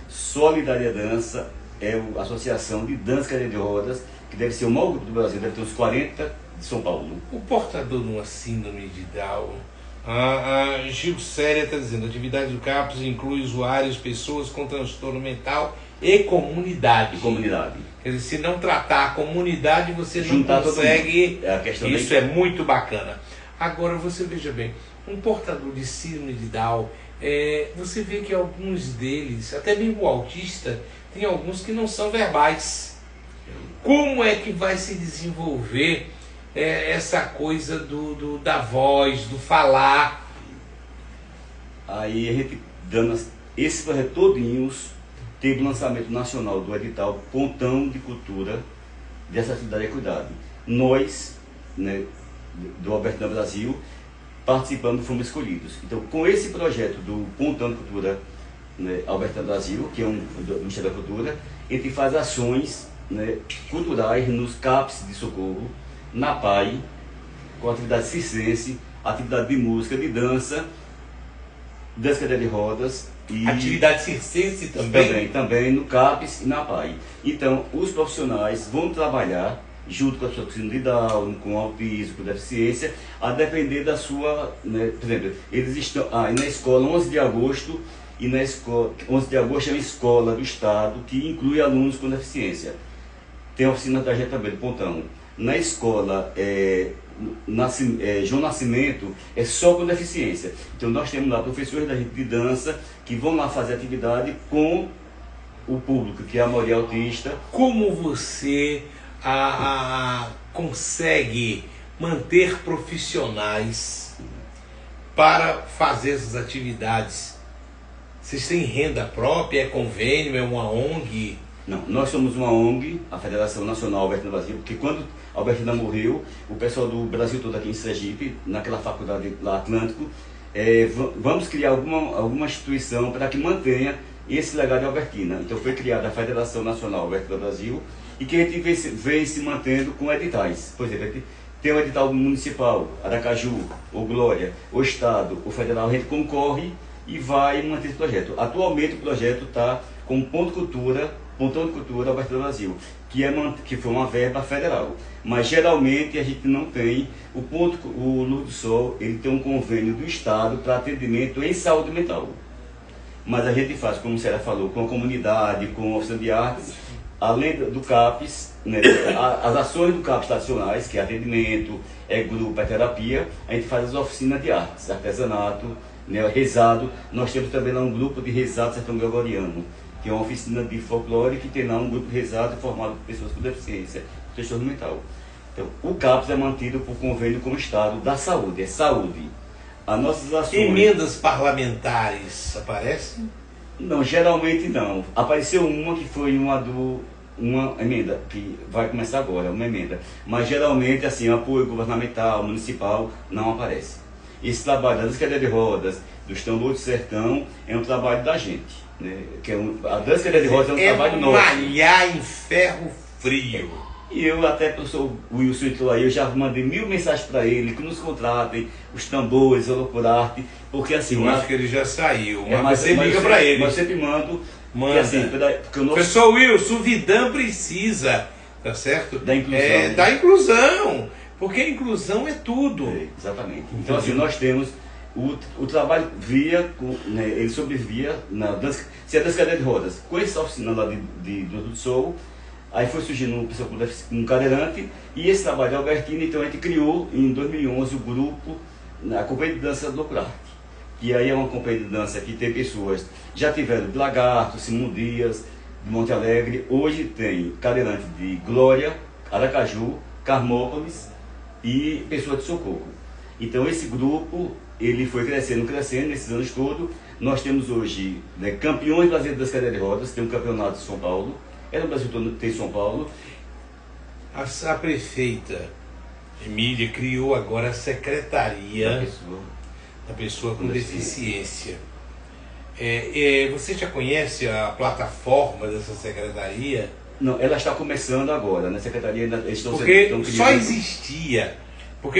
Solidária Dança é a associação de dança cadeira de rodas, que deve ser o maior grupo do Brasil, deve ter uns 40 de São Paulo. O portador de uma síndrome de Down, a Gil Séria está dizendo, a atividade do CAPES inclui usuários, pessoas com transtorno mental e comunidade. Quer dizer, se não tratar a comunidade, você não consegue. Isso é muito bacana. Agora, você veja bem, um portador de síndrome de Down, você vê que alguns deles, até mesmo o autista, tem alguns que não são verbais. Como é que vai se desenvolver essa coisa da voz, do falar? Aí a gente dando esse projeto todinhos, teve o lançamento nacional do edital Pontão de Cultura de Acessibilidade e Equidade. Nós, né, do Albertina Brasil, participando, fomos escolhidos. Então, com esse projeto do Pontão de Cultura, né, Albertina Brasil, que é do Ministério da Cultura, a gente faz ações, né, culturais nos CAPES de socorro, na PAI, com atividade circense, atividade de música, de dança cadeira de rodas. E atividade circense também? Também no CAPES e na PAI. Então, os profissionais vão trabalhar junto com a pessoa com síndrome de Down, com autismo, com deficiência, a depender da sua, né, por exemplo, eles estão na escola 11 de agosto, e na escola 11 de agosto é uma escola do estado que inclui alunos com deficiência. tem a oficina da gente também, do Pontão. Na escola João Nascimento é só com deficiência. Então nós temos lá professores da gente de dança que vão lá fazer atividade com o público, que é a maioria autista. Como você consegue manter profissionais para fazer essas atividades? Vocês têm renda própria? É convênio? É uma ONG? Não, nós somos uma ONG, a Federação Nacional Albertina Brasil, porque quando a Albertina morreu, o pessoal do Brasil todo aqui em Sergipe, naquela faculdade lá Atlântico, vamos criar alguma instituição para que mantenha esse legado de Albertina. Então foi criada a Federação Nacional Albertina Brasil, e que a gente vem se mantendo com editais. Por exemplo, tem o edital municipal, Aracaju, ou Glória, o Estado, o Federal, a gente concorre e vai manter esse projeto. Atualmente o projeto está com Pontão de Cultura Albertina Brasil, que foi uma verba federal. Mas geralmente a gente não tem, o Luz do Sol, ele tem um convênio do Estado para atendimento em saúde mental. Mas a gente faz, como a senhora falou, com a comunidade, com a oficina de artes, além do CAPES, né, as ações do CAPES tradicionais, que é atendimento, grupo, terapia, a gente faz as oficinas de artes, artesanato, né, rezado. Nós temos também lá um grupo de rezado sertão gregoriano, que é uma oficina de folclore que tem lá um grupo de rezado formado por pessoas com deficiência, com transtorno mental. Então, o CAPES é mantido por convênio com o Estado da saúde, é saúde. As nossas ações... Emendas parlamentares aparecem? Não, geralmente não. Apareceu uma que foi uma emenda, que vai começar agora, uma emenda. Mas geralmente, assim, apoio governamental, municipal, não aparece. Esse trabalho das cadeiras de rodas, dos tambores do sertão, é um trabalho da gente. Né? A dança cadeira de rodas é um trabalho nosso. Malhar em ferro frio. E eu até, o professor Wilson entrou aí, eu já mandei 1000 mensagens para ele, que nos contratem, os tambores, o Locurarte, porque assim... Eu acho que ele já saiu, mas você liga para ele. Mas eu sempre mando. Manda. Assim, porque o nosso... Professor Wilson, o Vidam precisa, tá certo? Da inclusão. Da inclusão, porque a inclusão é tudo. Exatamente. Então assim, nós temos... O trabalho né, ele sobrevivia na dança, se a dança cadeira de rodas, com essa oficina lá do Sol, aí foi surgindo uma pessoa com um cadeirante, e esse trabalho de Albertina, então a gente criou em 2011 o grupo, a Companhia de Dança do Locurarte, que aí é uma companhia de dança que tem pessoas, já tiveram de Lagarto, Simão Dias, de Monte Alegre, hoje tem cadeirante de Glória, Aracaju, Carmópolis e pessoas de Socorro. Então esse grupo, ele foi crescendo nesses anos todos. Nós temos hoje, né, campeões brasileiros das cadeiras de rodas, tem um campeonato de São Paulo, no Brasil todo tem São Paulo. A prefeita Emília criou agora a secretaria da pessoa com deficiência. Você já conhece a plataforma dessa secretaria? Não, ela está começando agora, na secretaria eles estão porque só existia. Porque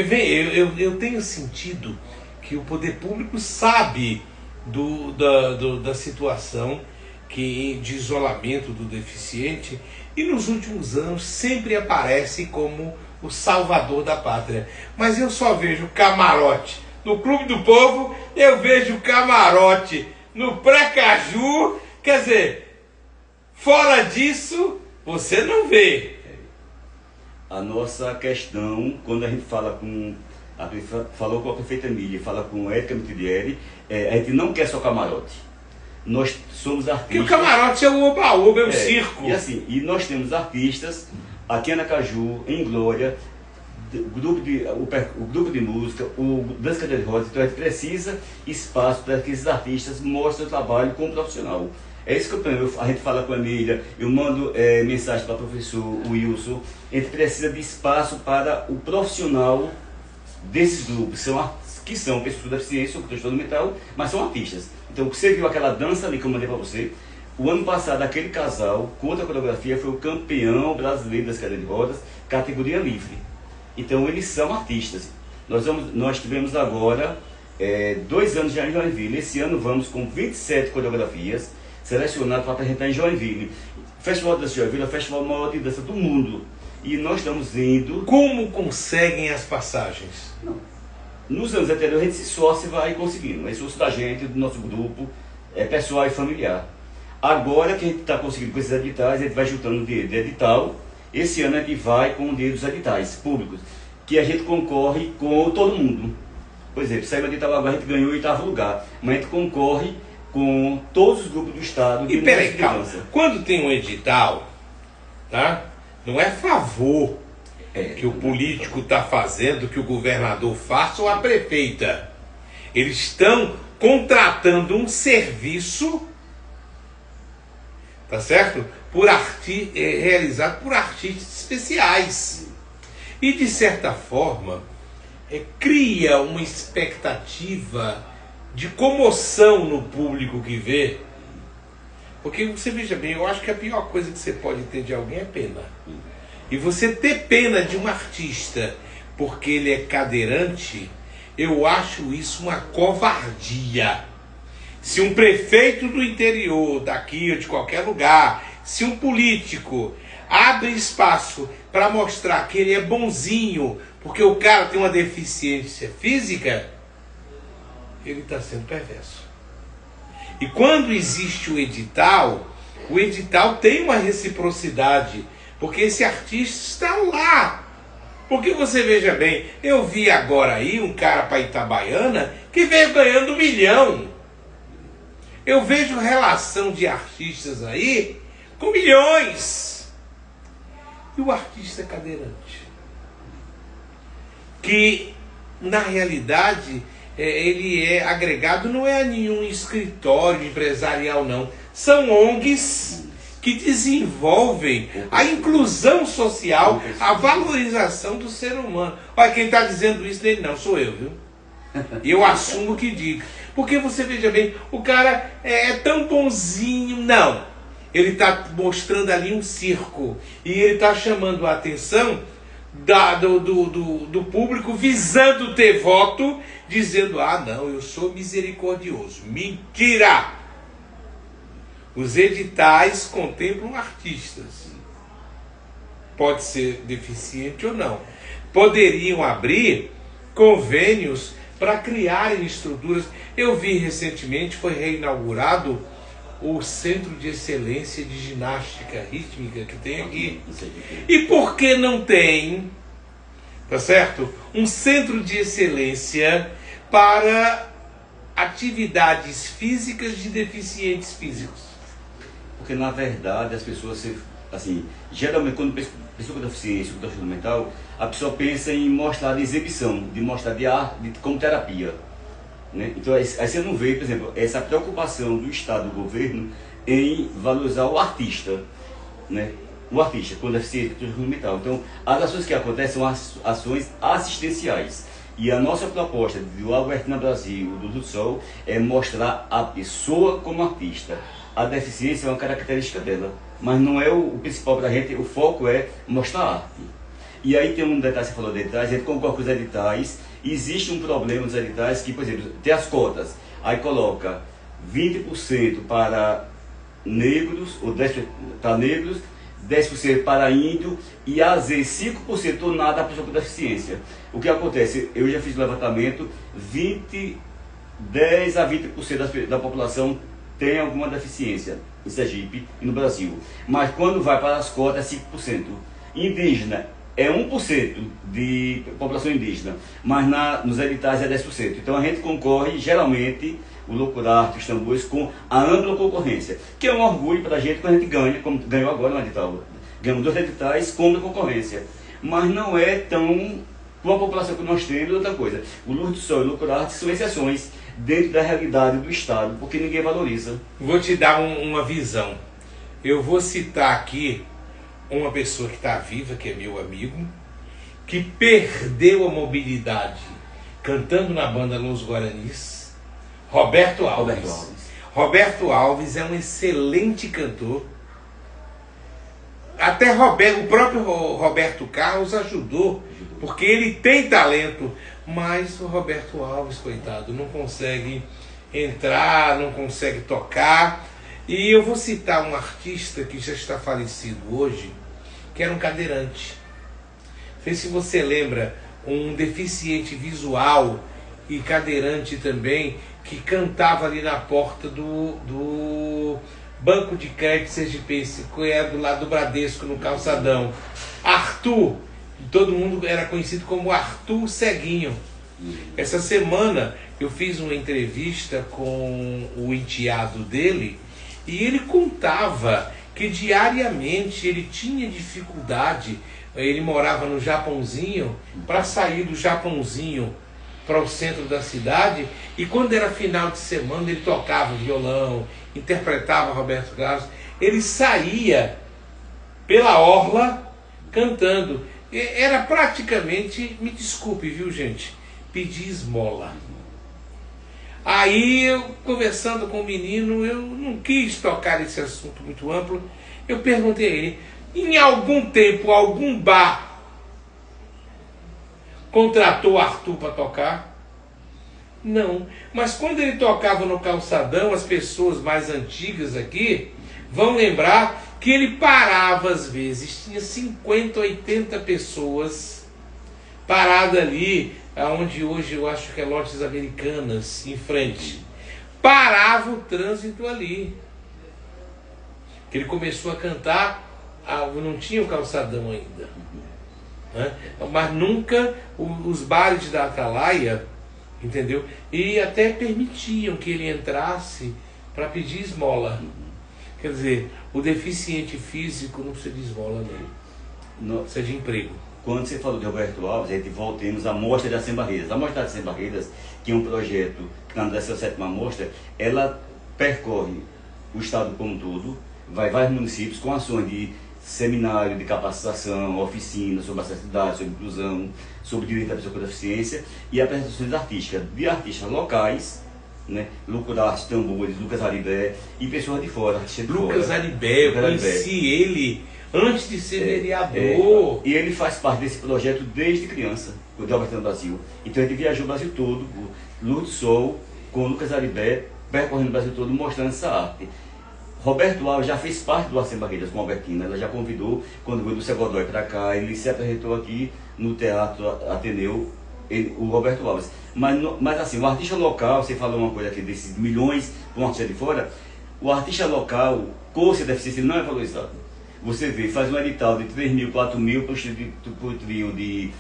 eu tenho sentido que o poder público sabe da situação de isolamento do deficiente, e nos últimos anos sempre aparece como o salvador da pátria. Mas eu só vejo camarote no Clube do Povo, eu vejo camarote no Pré-Caju, quer dizer, fora disso, você não vê. A nossa questão, quando a gente fala falou com a prefeita Emília, fala com a Érica Mitidieri, a gente não quer só camarote. Nós somos artistas... E o camarote é o oba-oba, é o circo. E assim, nós temos artistas aqui em Aracaju, em Glória, o grupo de música, o Dança Cadeira de Rodas. Então a gente precisa espaço para que esses artistas mostrem o trabalho como profissional. É isso que a gente fala com a Emília, eu mando mensagem para o professor Wilson. A gente precisa de espaço para o profissional desses grupos, que são pessoas com deficiência ou com transtorno mental, mas são artistas. Então, você viu aquela dança ali que eu mandei para você? O ano passado, aquele casal, com outra coreografia, foi o campeão brasileiro das cadeiras de rodas, categoria livre. Então, eles são artistas. Nós tivemos agora 2 anos já em Joinville. Esse ano vamos com 27 coreografias selecionadas para apresentar em Joinville. O Festival de Dança de Joinville é o festival maior de dança do mundo. E nós estamos indo... Como conseguem as passagens? Não. Nos anos anteriores, a gente se vai conseguindo. É esforço da gente, do nosso grupo, pessoal e familiar. Agora que a gente está conseguindo com esses editais, a gente vai juntando dinheiro de edital Esse ano a gente vai com o dinheiro dos editais públicos, que a gente concorre com todo mundo. Por exemplo, saiu de Itauaguá, a gente ganhou o 8º lugar, mas a gente concorre com todos os grupos do Estado. E peraí, calma, quando tem um edital, tá? Não é favor que o político está fazendo, que o governador faça ou a prefeita. Eles estão contratando um serviço, tá certo? Realizado por artistas especiais. E de certa forma, cria uma expectativa de comoção no público que vê. Porque você veja bem, eu acho que a pior coisa que você pode ter de alguém é pena. E você ter pena de um artista porque ele é cadeirante, eu acho isso uma covardia. Se um prefeito do interior, daqui ou de qualquer lugar, se um político abre espaço para mostrar que ele é bonzinho porque o cara tem uma deficiência física, ele está sendo perverso. E quando existe o edital tem uma reciprocidade, porque esse artista está lá. Porque você veja bem, eu vi agora aí um cara para Itabaiana que veio ganhando 1 milhão. Eu vejo relação de artistas aí com milhões. E o artista cadeirante, que na realidade ele é agregado, não é a nenhum escritório empresarial não. São ONGs que desenvolvem a inclusão social, a valorização do ser humano. Olha, quem está dizendo isso dele não sou eu, viu? Eu assumo que digo. Porque você veja bem, o cara é tão bonzinho, não. Ele está mostrando ali um circo. E ele está chamando a atenção do público, visando ter voto, dizendo, não, eu sou misericordioso. Mentira! Os editais contemplam artistas. Pode ser deficiente ou não. Poderiam abrir convênios para criarem estruturas. Eu vi recentemente, foi reinaugurado o Centro de Excelência de Ginástica Rítmica que tem aqui. E por que não tem, tá certo? Um centro de excelência para atividades físicas de deficientes físicos? Porque na verdade as pessoas, assim, geralmente quando pessoa com deficiência, com transtorno mental, a pessoa pensa em mostrar de exibição, de mostrar de arte, como terapia. Né? Então aí você não vê, por exemplo, essa preocupação do Estado, do governo, em valorizar o artista, né? O artista com deficiência, com transtorno mental. Então as ações que acontecem são ações assistenciais. E a nossa proposta do Albertina Brasil, do Luz do Sol, é mostrar a pessoa como artista. A deficiência é uma característica dela, mas não é o principal para a gente. O foco é mostrar a arte. E aí tem um detalhe, você falou de editais, a gente concorda com os editais. Existe um problema nos editais que, por exemplo, tem as cotas, aí coloca 20% para negros, ou 10% para negros, 10% para índio e às vezes 5% ou nada a pessoa com deficiência. O que acontece? Eu já fiz um levantamento, 10 a 20% da população tem alguma deficiência em Sergipe e no Brasil. Mas quando vai para as cotas é 5%. Indígena é 1% de população indígena, mas nos editais é 10%. Então a gente concorre, geralmente, o Loucurarte, os tambores, com a ampla concorrência, que é um orgulho para a gente quando a gente ganha, como ganhou agora no edital. Ganhamos 2 editais com a concorrência. Mas não é tão, com a população que nós temos, outra coisa. O Luz do Sol e o Loucurarte são exceções dentro da realidade do Estado, porque ninguém valoriza. Vou te dar uma visão. Eu vou citar aqui uma pessoa que está viva, que é meu amigo, que perdeu a mobilidade cantando na banda Los Guaranis, Roberto Alves. Roberto Alves é um excelente cantor. Até o próprio Roberto Carlos ajudou, porque ele tem talento, mas o Roberto Alves, coitado, não consegue entrar, não consegue tocar. E eu vou citar um artista que já está falecido hoje, que era um cadeirante. Não sei se você lembra, um deficiente visual e cadeirante também, que cantava ali na porta do Banco de Crédito Sergipense, que é do lado do Bradesco, no Calçadão. Arthur, todo mundo era conhecido como Arthur Ceguinho. Essa semana eu fiz uma entrevista com o enteado dele e ele contava que diariamente ele tinha dificuldade, ele morava no Japãozinho, para sair do Japãozinho para o centro da cidade, e quando era final de semana ele tocava violão, interpretava Roberto Carlos, ele saía pela orla cantando. Era praticamente, me desculpe, viu gente, pedir esmola. Aí eu, conversando com o menino, eu não quis tocar esse assunto muito amplo, eu perguntei a ele, em algum tempo, algum bar contratou Arthur para tocar? Não, mas quando ele tocava no Calçadão, as pessoas mais antigas aqui vão lembrar que ele parava às vezes, tinha 50, 80 pessoas paradas ali, onde hoje eu acho que é Lotes Americanas, em frente. Parava o trânsito ali. Que ele começou a cantar, não tinha o Calçadão ainda. Né? Mas nunca os bares da Atalaia, entendeu? E até permitiam que ele entrasse para pedir esmola. Quer dizer, o deficiente físico não precisa de esmola, não. Precisa de emprego. Quando você falou de Roberto Alves, a gente voltemos à Mostra de Sem Barreiras. A Mostra de Sem Barreiras, que é um projeto que está na 17ª Mostra, ela percorre o estado como um todo, vai vários municípios com ações de seminário, de capacitação, oficinas sobre acessibilidade, sobre inclusão, sobre direito da pessoa com deficiência e apresentações artísticas de artistas locais, né? Lucas Tambores, Lucas Aribé e pessoas de fora. Lucas Aribé, eu conheci ele antes de ser vereador. E ele faz parte desse projeto desde criança, o de Albertano Brasil. Então ele viajou o Brasil todo, Luz do Sol, com Lucas Aribé, percorrendo o Brasil todo, mostrando essa arte. Roberto Alves já fez parte do Sem Barreiras com a Albertina, ela já convidou, quando veio do Lúcia Godoy para cá, ele se apresentou aqui no Teatro Ateneu, o Roberto Alves. Mas assim, o artista local, você falou uma coisa aqui desses milhões para um artista de fora, o artista local, com essa deficiência, ele não é valorizado. Você vê, faz um edital de 3 mil, 4 mil para o trio de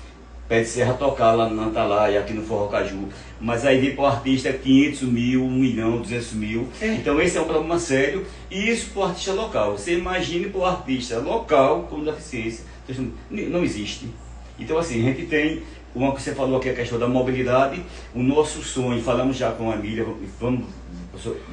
Pé de Serra tocar lá na Atalaia, aqui no Forró Caju. Mas aí vem para o artista 500 mil, 1 milhão, 200 mil. Então esse é um problema sério. E isso para o artista local. Você imagine para o artista local com deficiência. Não existe. Então assim, a gente tem, uma que você falou aqui, a questão da mobilidade. O nosso sonho, falamos já com a Emília, vamos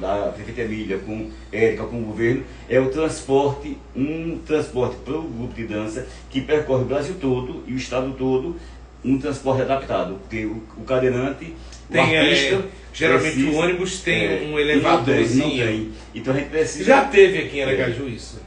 da prefeita Emília, com Érica, com o governo, é o transporte, um transporte para o grupo de dança que percorre o Brasil todo e o estado todo, um transporte adaptado, porque o cadeirante, tem, geralmente precisa, o ônibus tem um elevadorzinho. Não tem. Então a gente precisa... Já teve aqui em Aracaju isso?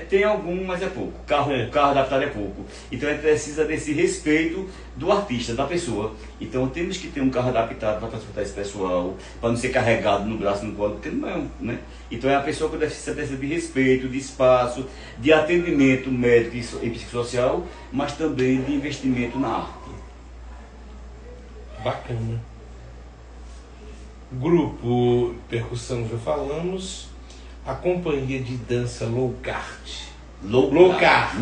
Tem algum, mas é pouco. Carro adaptado é pouco. Então a gente precisa desse respeito do artista, da pessoa. Então temos que ter um carro adaptado para transportar esse pessoal, para não ser carregado no braço, no colo, porque não é, né? Então é a pessoa que precisa de respeito, de espaço, de atendimento médico e psicossocial, mas também de investimento na arte. Bacana. Grupo Percussão, já falamos. A companhia de dança Loucurarte. Loucurarte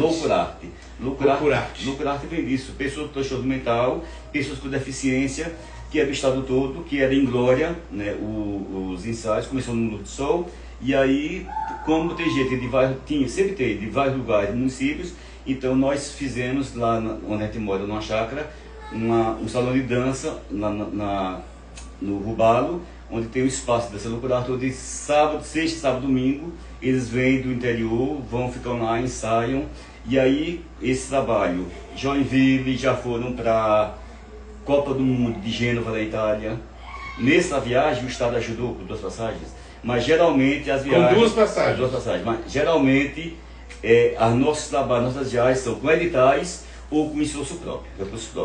vem disso. Pessoas com transtorno mental, pessoas com deficiência, que é do estado todo, que era em Glória, né, os ensaios, começou no Luz do Sol, e aí, como tem gente de vários, sempre tem, de vários lugares, municípios, então nós fizemos lá onde a gente mora, numa chácara, um salão de dança no Rubalo, onde tem o espaço dessa Loucurarte, onde sábado, sexta, sábado, domingo, eles vêm do interior, vão ficar lá, ensaiam, e aí esse trabalho, Joinville, já foram para Copa do Mundo de Gênova, da Itália. Nessa viagem o Estado ajudou com 2 passagens, mas geralmente as viagens... Com 2 passagens? 2 passagens, mas geralmente os nossos trabalhos, nossas viagens são com editais ou com esforço próprio.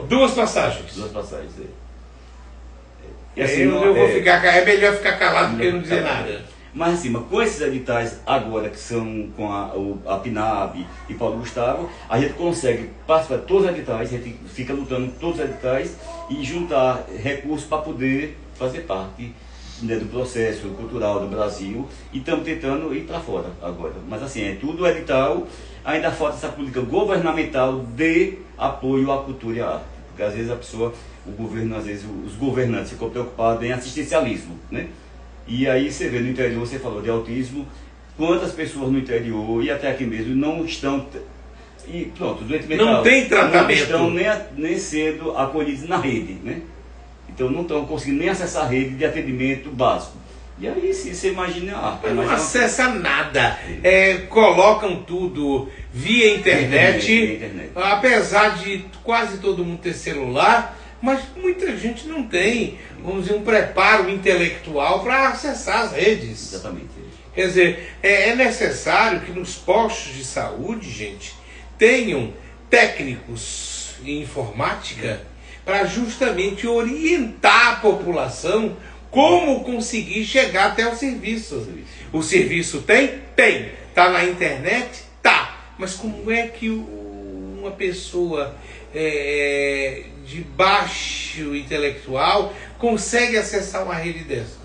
2 passagens? 2 passagens, E assim, eu vou ficar, é melhor ficar calado do que não dizer nada. Mas assim, com esses editais agora, que são com a PNAB e Paulo Gustavo, a gente consegue participar de todos os editais, a gente fica lutando todos os editais e juntar recursos para poder fazer parte né, do processo cultural do Brasil e estamos tentando ir para fora agora. Mas assim, é tudo edital, ainda falta essa política governamental de apoio à cultura e à arte. Porque às vezes a pessoa, o governo, às vezes os governantes ficam preocupados em assistencialismo, né? E aí você vê no interior, você falou de autismo, quantas pessoas no interior e até aqui mesmo não estão... E pronto, doente mental Não tem tratamento. não estão nem sendo acolhidos na rede, né? Então não estão conseguindo nem acessar a rede de atendimento básico. E aí se você imagina... Não acessa nada. Colocam tudo via internet, apesar de quase todo mundo ter celular, mas muita gente não tem, vamos dizer, um preparo intelectual para acessar as redes. Exatamente. Quer dizer, é necessário que nos postos de saúde, gente, tenham técnicos em informática para justamente orientar a população como conseguir chegar até o serviço. O serviço tem? Tem. Está na internet? Tá. Mas como é que uma pessoa de baixo intelectual consegue acessar uma rede dessa?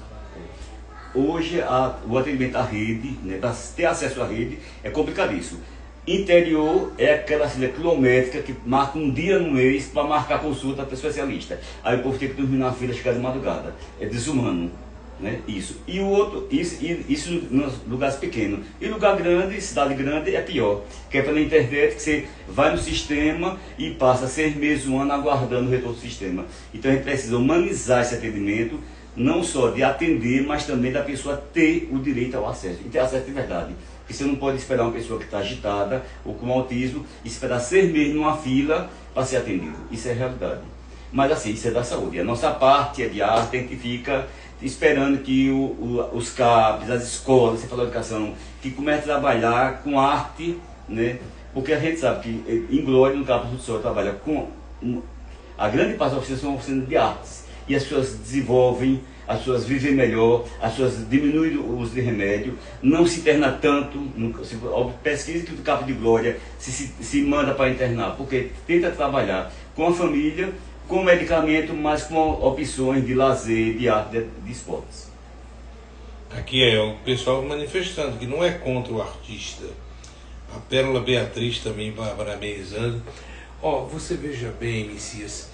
Hoje o atendimento à rede, né, para ter acesso à rede, é complicadíssimo. Interior é aquela fila quilométrica que marca um dia no mês para marcar consulta para especialista. Aí o povo tem que dormir na fila, chegar de madrugada. É desumano, né? Isso. E o outro, isso nos lugares pequenos. E lugar grande, cidade grande, é pior. Que é pela internet que você vai no sistema e passa 6 meses, 1 ano aguardando o retorno do sistema. Então a gente precisa humanizar esse atendimento, não só de atender, mas também da pessoa ter o direito ao acesso. E ter acesso de verdade. Porque você não pode esperar uma pessoa que está agitada ou com autismo e esperar 6 meses numa fila para ser atendido. Isso é realidade. Mas assim, isso é da saúde. A nossa parte é de arte, a gente fica esperando que os CAPs, as escolas, você falou de educação, que comecem a trabalhar com arte, né? Porque a gente sabe que em Glória, no Campus do Sol, trabalha com... A grande parte das oficinas são oficinas de artes. E as pessoas desenvolvem, as pessoas vivem melhor, as pessoas diminuem o uso de remédio, não se interna tanto, pesquisa que o Campus de Glória se manda para internar, porque tenta trabalhar com a família, com medicamento, mas com opções de lazer, de arte, de esportes. Aqui é o pessoal manifestando que não é contra o artista. A Pérola Beatriz também parabenizando. Você veja bem, Messias,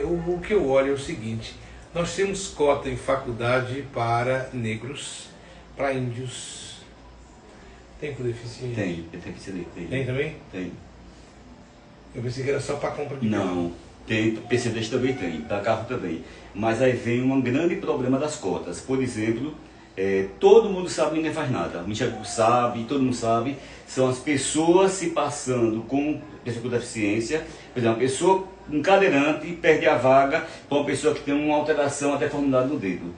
o que eu olho é o seguinte: nós temos cota em faculdade para negros, para índios. Tem com deficiente? Tem PCD. Tem também? Tem. Eu pensei que era só para compra de carro. Não, tem, PCDs também tem, para carro também. Mas aí vem um grande problema das cotas. Por exemplo, todo mundo sabe, ninguém faz nada. O Ministério Público sabe, todo mundo sabe. São as pessoas se passando com pessoa com deficiência. Por exemplo, uma pessoa, um cadeirante, perde a vaga para uma pessoa que tem uma alteração, a deformidade no dedo.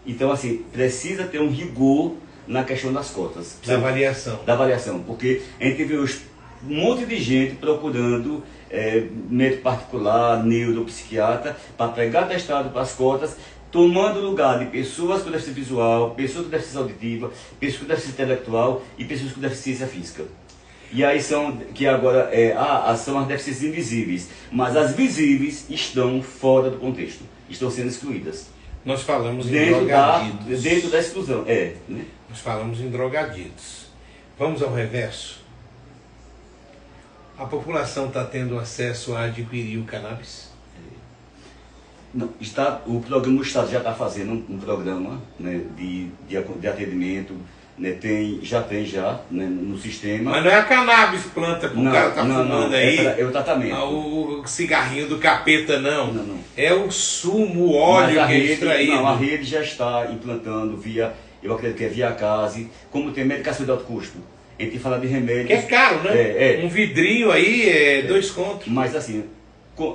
Então, assim, precisa ter um rigor na questão das cotas. Da avaliação. Da avaliação, porque a gente vê hoje um monte de gente procurando médico particular, neuropsiquiatra, para pegar testado para as cotas, tomando lugar de pessoas com deficiência visual, pessoas com deficiência auditiva, pessoas com deficiência intelectual e pessoas com deficiência física. E aí são, que agora são as deficiências invisíveis, mas as visíveis estão fora do contexto, estão sendo excluídas. Nós falamos em drogaditos. Dentro da exclusão, né? Nós falamos em drogaditos. Vamos ao reverso. A população está tendo acesso a adquirir o cannabis? Não, o programa do Estado já está fazendo um programa, né, de atendimento, né, já tem no sistema. Mas não é a cannabis planta que o cara está fumando aí. É o tratamento. O cigarrinho do capeta, não. Não. É o sumo, o óleo que é extraído. Não, a rede já está implantando eu acredito que é via CASE, como tem medicação de alto custo. A gente fala de remédios. Que é caro, né? Um vidrinho aí 2 contos. Mas assim,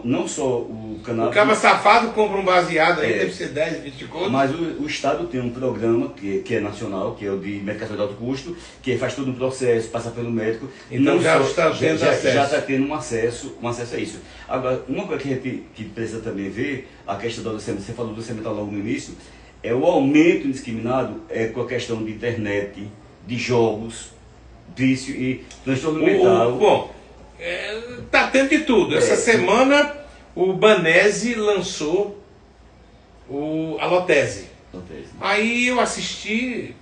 não só o cannabis... O cara safado compra um baseado aí, deve ser 10, 20 contos. Mas o Estado tem um programa que é nacional, que é o de medicação de alto custo, que faz todo um processo, passa pelo médico. Então já está tendo acesso. Já está tendo um acesso a isso. Agora, uma coisa que precisa também ver, a questão da leucemia, você falou do leucemia logo no início, é o aumento indiscriminado com a questão de internet, de jogos, vício e transtorno mental. Bom, tá tendo de tudo. Essa semana o Banese lançou a Lotese. Acontece. Aí eu assisti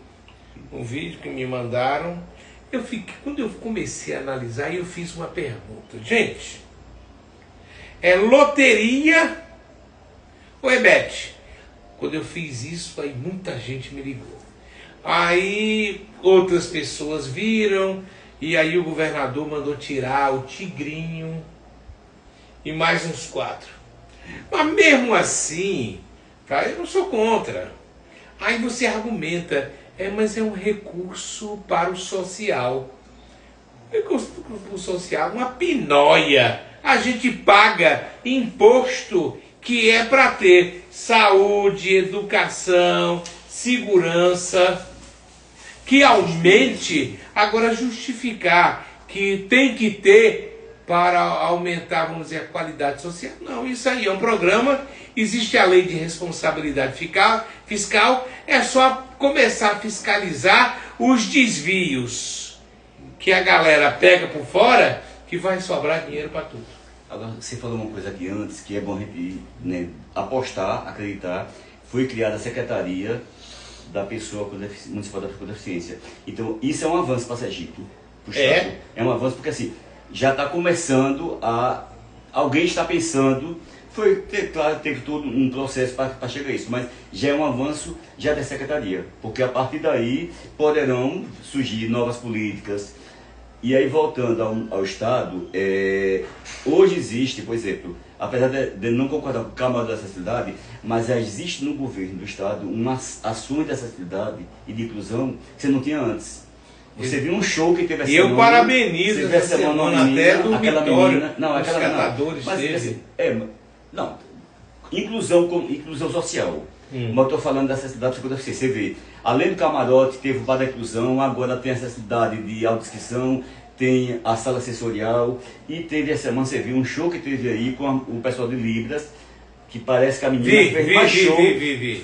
um vídeo que me mandaram. Quando eu comecei a analisar, eu fiz uma pergunta. Gente, é loteria ou é bet? Quando eu fiz isso, aí muita gente me ligou. Aí outras pessoas viram, e aí o governador mandou tirar o Tigrinho e mais uns 4. Mas mesmo assim, tá, eu não sou contra. Aí você argumenta, mas é um recurso para o social. Recurso para o social, uma pinóia. A gente paga imposto que é para ter saúde, educação, segurança, que aumente. Agora justificar que tem que ter para aumentar, vamos dizer, a qualidade social. Não, isso aí é um programa, existe a lei de responsabilidade fiscal, é só começar a fiscalizar os desvios que a galera pega por fora, que vai sobrar dinheiro para tudo. Agora, você falou uma coisa aqui antes, que é bom a gente, né, apostar, acreditar. Foi criada a Secretaria da Pessoa Municipal da Pessoa com Deficiência. Então, isso é um avanço para Sergipe, para o Estado. É um avanço porque, assim, já está começando a... Alguém está pensando... Claro, teve todo um processo para chegar a isso, mas já é um avanço já da Secretaria. Porque a partir daí poderão surgir novas políticas. E aí, voltando ao Estado, hoje existe, por exemplo, apesar de não concordar com o Câmara da Acessibilidade, mas já existe no governo do Estado umas ações de acessibilidade e de inclusão que você não tinha antes. Você viu um show que teve essa semana. Eu parabenizo essa semana até do Vitório, os catadores teve. Não, inclusão social. Mas eu estou falando da acessibilidade para você ver. Além do camarote, teve o bar da inclusão, agora tem a acessibilidade de autodescrição, tem a sala sensorial, e teve essa semana, você viu um show que teve aí com o pessoal de Libras, que parece que a menina fez mais show,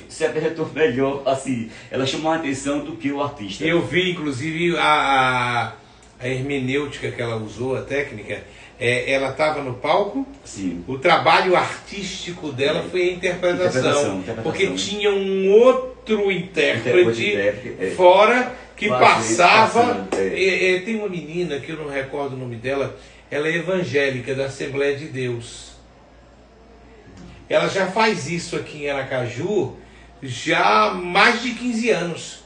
se apresentou melhor, assim, ela chamou a atenção do que o artista. Eu vi, inclusive, a hermenêutica que ela usou, a técnica, ela estava no palco. Sim. O trabalho artístico dela foi a interpretação, porque tinha um outro intérprete fora que passava. Tem uma menina que eu não recordo o nome dela, ela é evangélica da Assembleia de Deus. Ela já faz isso aqui em Aracaju já há mais de 15 anos.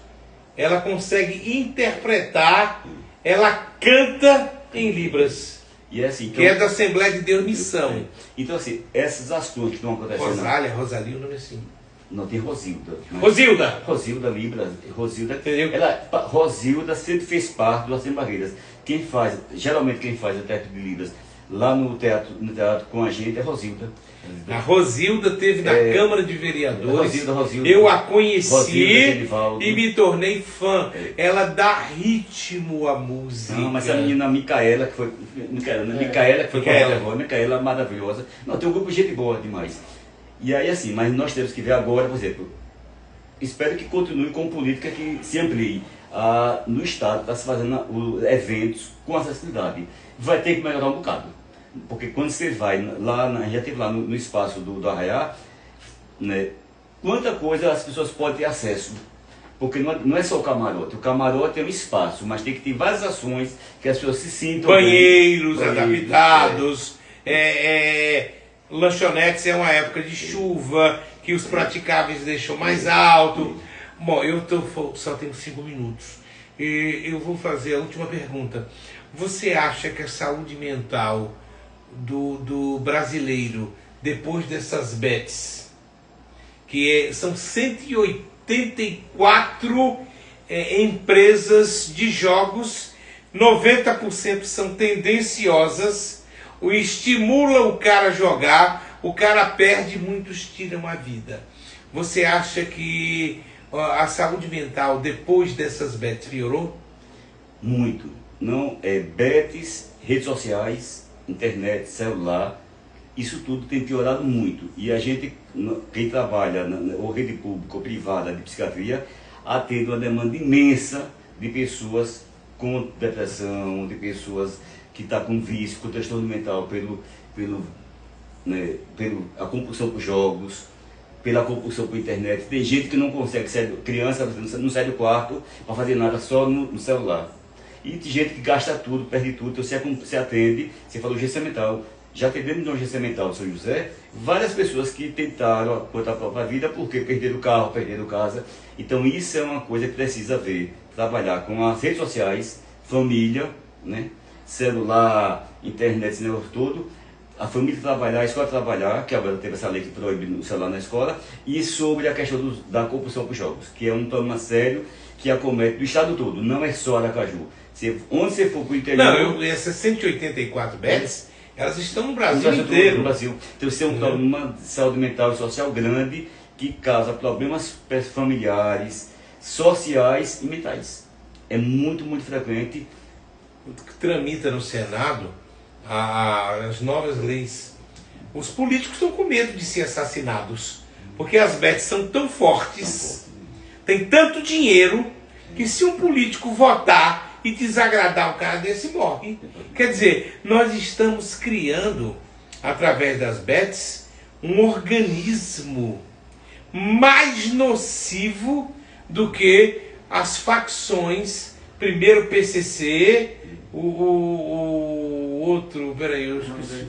Ela consegue interpretar, ela canta em Libras. E é assim, então, que é da Assembleia de Deus Missão. Então, assim, essas ações que estão acontecendo... Rosalia, o nome é assim. Não, tem Rosilda. Rosilda! Rosilda Libras. Rosilda, entendeu? Rosilda sempre fez parte do Sem Barreiras. Geralmente quem faz o teatro de Libras lá no teatro com a gente é Rosilda. A Rosilda teve na Câmara de Vereadores. Rosilda, eu a conheci e me tornei fã. Ela dá ritmo à música. Não, mas a menina Micaela, que foi. Micaela maravilhosa. Não, tem um grupo de gente boa demais. E aí, assim, mas nós temos que ver agora, por exemplo, espero que continue com política que se amplie. No Estado está se fazendo eventos com acessibilidade. Vai ter que melhorar um bocado. Porque quando você vai lá, já esteve lá no espaço do Arraiá, né, quanta coisa as pessoas podem ter acesso. Porque não é só o camarote é um espaço, mas tem que ter várias ações que as pessoas se sintam banheiros adaptados, lanchonetes é uma época de chuva, que os praticáveis deixam mais alto. Bom, só tenho 5 minutos. E eu vou fazer a última pergunta. Você acha que a saúde mental do brasileiro, depois dessas bets, são 184 empresas de jogos, 90% são tendenciosas, estimula o cara a jogar, o cara perde, muitos tiram a vida. Você acha que a saúde mental depois dessas bets piorou? Muito. Não, bets, redes sociais, internet, celular, isso tudo tem piorado muito. E a gente, quem trabalha ou rede pública ou privada de psiquiatria, atende uma demanda imensa de pessoas com depressão, de pessoas que estão com vício, com transtorno mental pela compulsão por jogos. pela compulsão por internet. Tem gente que não consegue sair, criança não sai do quarto para fazer nada, só no celular. E tem gente que gasta tudo, perde tudo. Então você atende, você falou urgência mental. Já atendemos na urgência mental de São José várias pessoas que tentaram contra a própria vida porque perderam o carro, perderam casa. Então isso é uma coisa que precisa ver, trabalhar com as redes sociais, família, né? Celular, internet, esse negócio todo. A família trabalhar, a escola trabalhar, que agora teve essa lei que proíbe o celular na escola, e sobre a questão da compulsão por jogos, que é um problema sério que acomete do estado todo, não é só Aracaju. Onde você for para o interior... Não, essas 184 bets, elas estão no Brasil inteiro. No Brasil. Então isso é um problema de saúde mental e social grande que causa problemas familiares, sociais e mentais. É muito, muito frequente. O que tramita no Senado as novas leis. Os políticos estão com medo de ser assassinados, porque as bets são tão fortes, tem tanto dinheiro, que se um político votar e desagradar o cara desse, morre. Quer dizer, nós estamos criando, através das bets, um organismo mais nocivo do que as facções, primeiro o PCC, o outro, peraí, eu esqueci.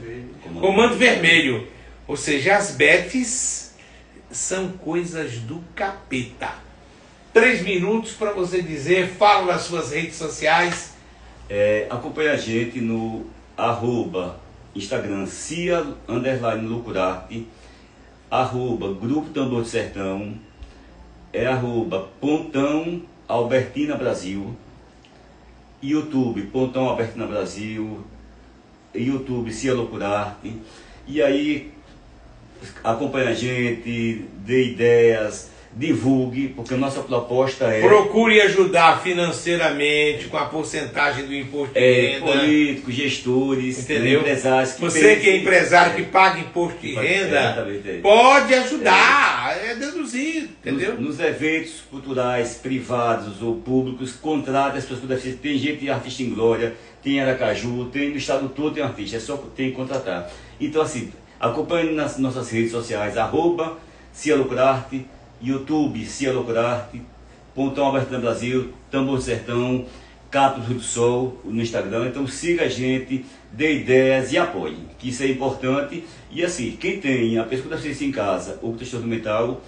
Comando Vermelho. Ou seja, as bets são coisas do capeta. 3 minutos para você dizer, fala nas suas redes sociais. Acompanhe a gente no Instagram, cia_lucurarte, Grupo Tambor do Sertão, Pontão Albertina Brasil, YouTube Pontão Albertina Brasil, YouTube Cia Lucurarte. E aí acompanhe a gente, dê ideias, divulgue, porque a nossa proposta é... Procure ajudar financeiramente com a porcentagem do imposto de renda. Políticos, gestores, entendeu? Empresários. Você que é empresário que paga imposto de renda, pode ajudar, deduzir, entendeu? Nos eventos culturais, privados ou públicos, contrate as pessoas com deficiência. Tem gente artista em Glória, tem em Aracaju, tem no estado todo tem artista, tem que contratar. Então assim, acompanhe nas nossas redes sociais, @Cia Lucurarte, YouTube Cia Lucurarte, Pontão Albertina Brasil, Tambor do Sertão, Capo do Rio do Sol no Instagram. Então siga a gente, dê ideias e apoie, que isso é importante. E assim, quem tem a pessoa com deficiência em casa ou com transtorno mental,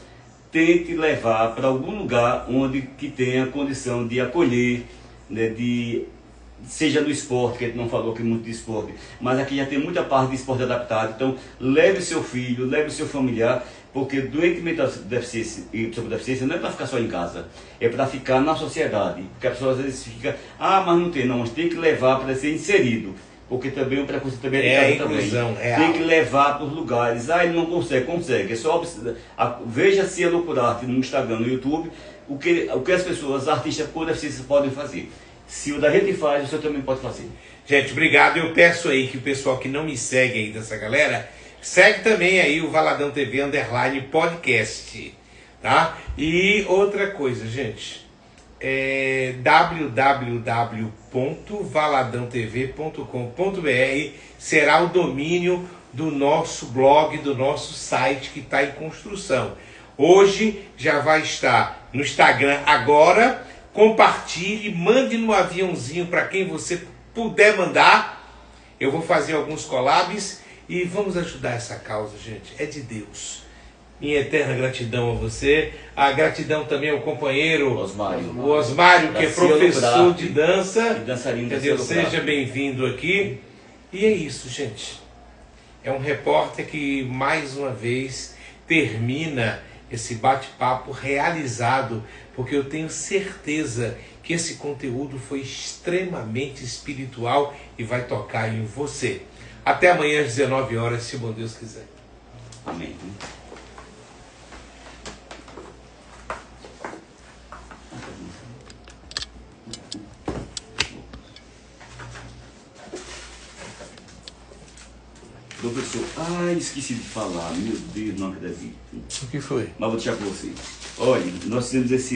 tente levar para algum lugar onde que tenha condição de acolher, né, seja no esporte, que a gente não falou aqui muito de esporte, mas aqui já tem muita parte de esporte adaptado. Então leve o seu filho, leve o seu familiar, porque doente mental deficiência e pessoa com deficiência não é para ficar só em casa, é para ficar na sociedade. Porque a pessoa às vezes fica, mas não tem, não, mas tem que levar para ser inserido, porque também o preconceito também é inclusão real. Tem que levar para os lugares. Ele não consegue, é só veja Cia Lucurarte no Instagram, no YouTube, o que as pessoas, artistas com deficiência podem fazer. Se o da gente faz, o senhor também pode fazer. Gente, obrigado. Eu peço aí que o pessoal que não me segue aí dessa galera, segue também aí o Valadão TV _podcast, tá? E outra coisa, gente, www.valadãotv.com.br será o domínio do nosso blog, do nosso site que está em construção. Hoje já vai estar no Instagram agora. Compartilhe, mande no aviãozinho para quem você puder mandar. Eu vou fazer alguns collabs e vamos ajudar essa causa, gente. É de Deus. Minha eterna gratidão a você. A gratidão também ao companheiro o Osmário, que é professor de dança. Entendeu? Seja bem-vindo aqui. E é isso, gente. É um repórter que, mais uma vez, termina esse bate-papo realizado, porque eu tenho certeza que esse conteúdo foi extremamente espiritual e vai tocar em você. Até amanhã às 19 horas, se bom Deus quiser. Amém. Professor, esqueci de falar, meu Deus, não acredito. O que foi? Mas vou deixar com você. Olha, nós fizemos esse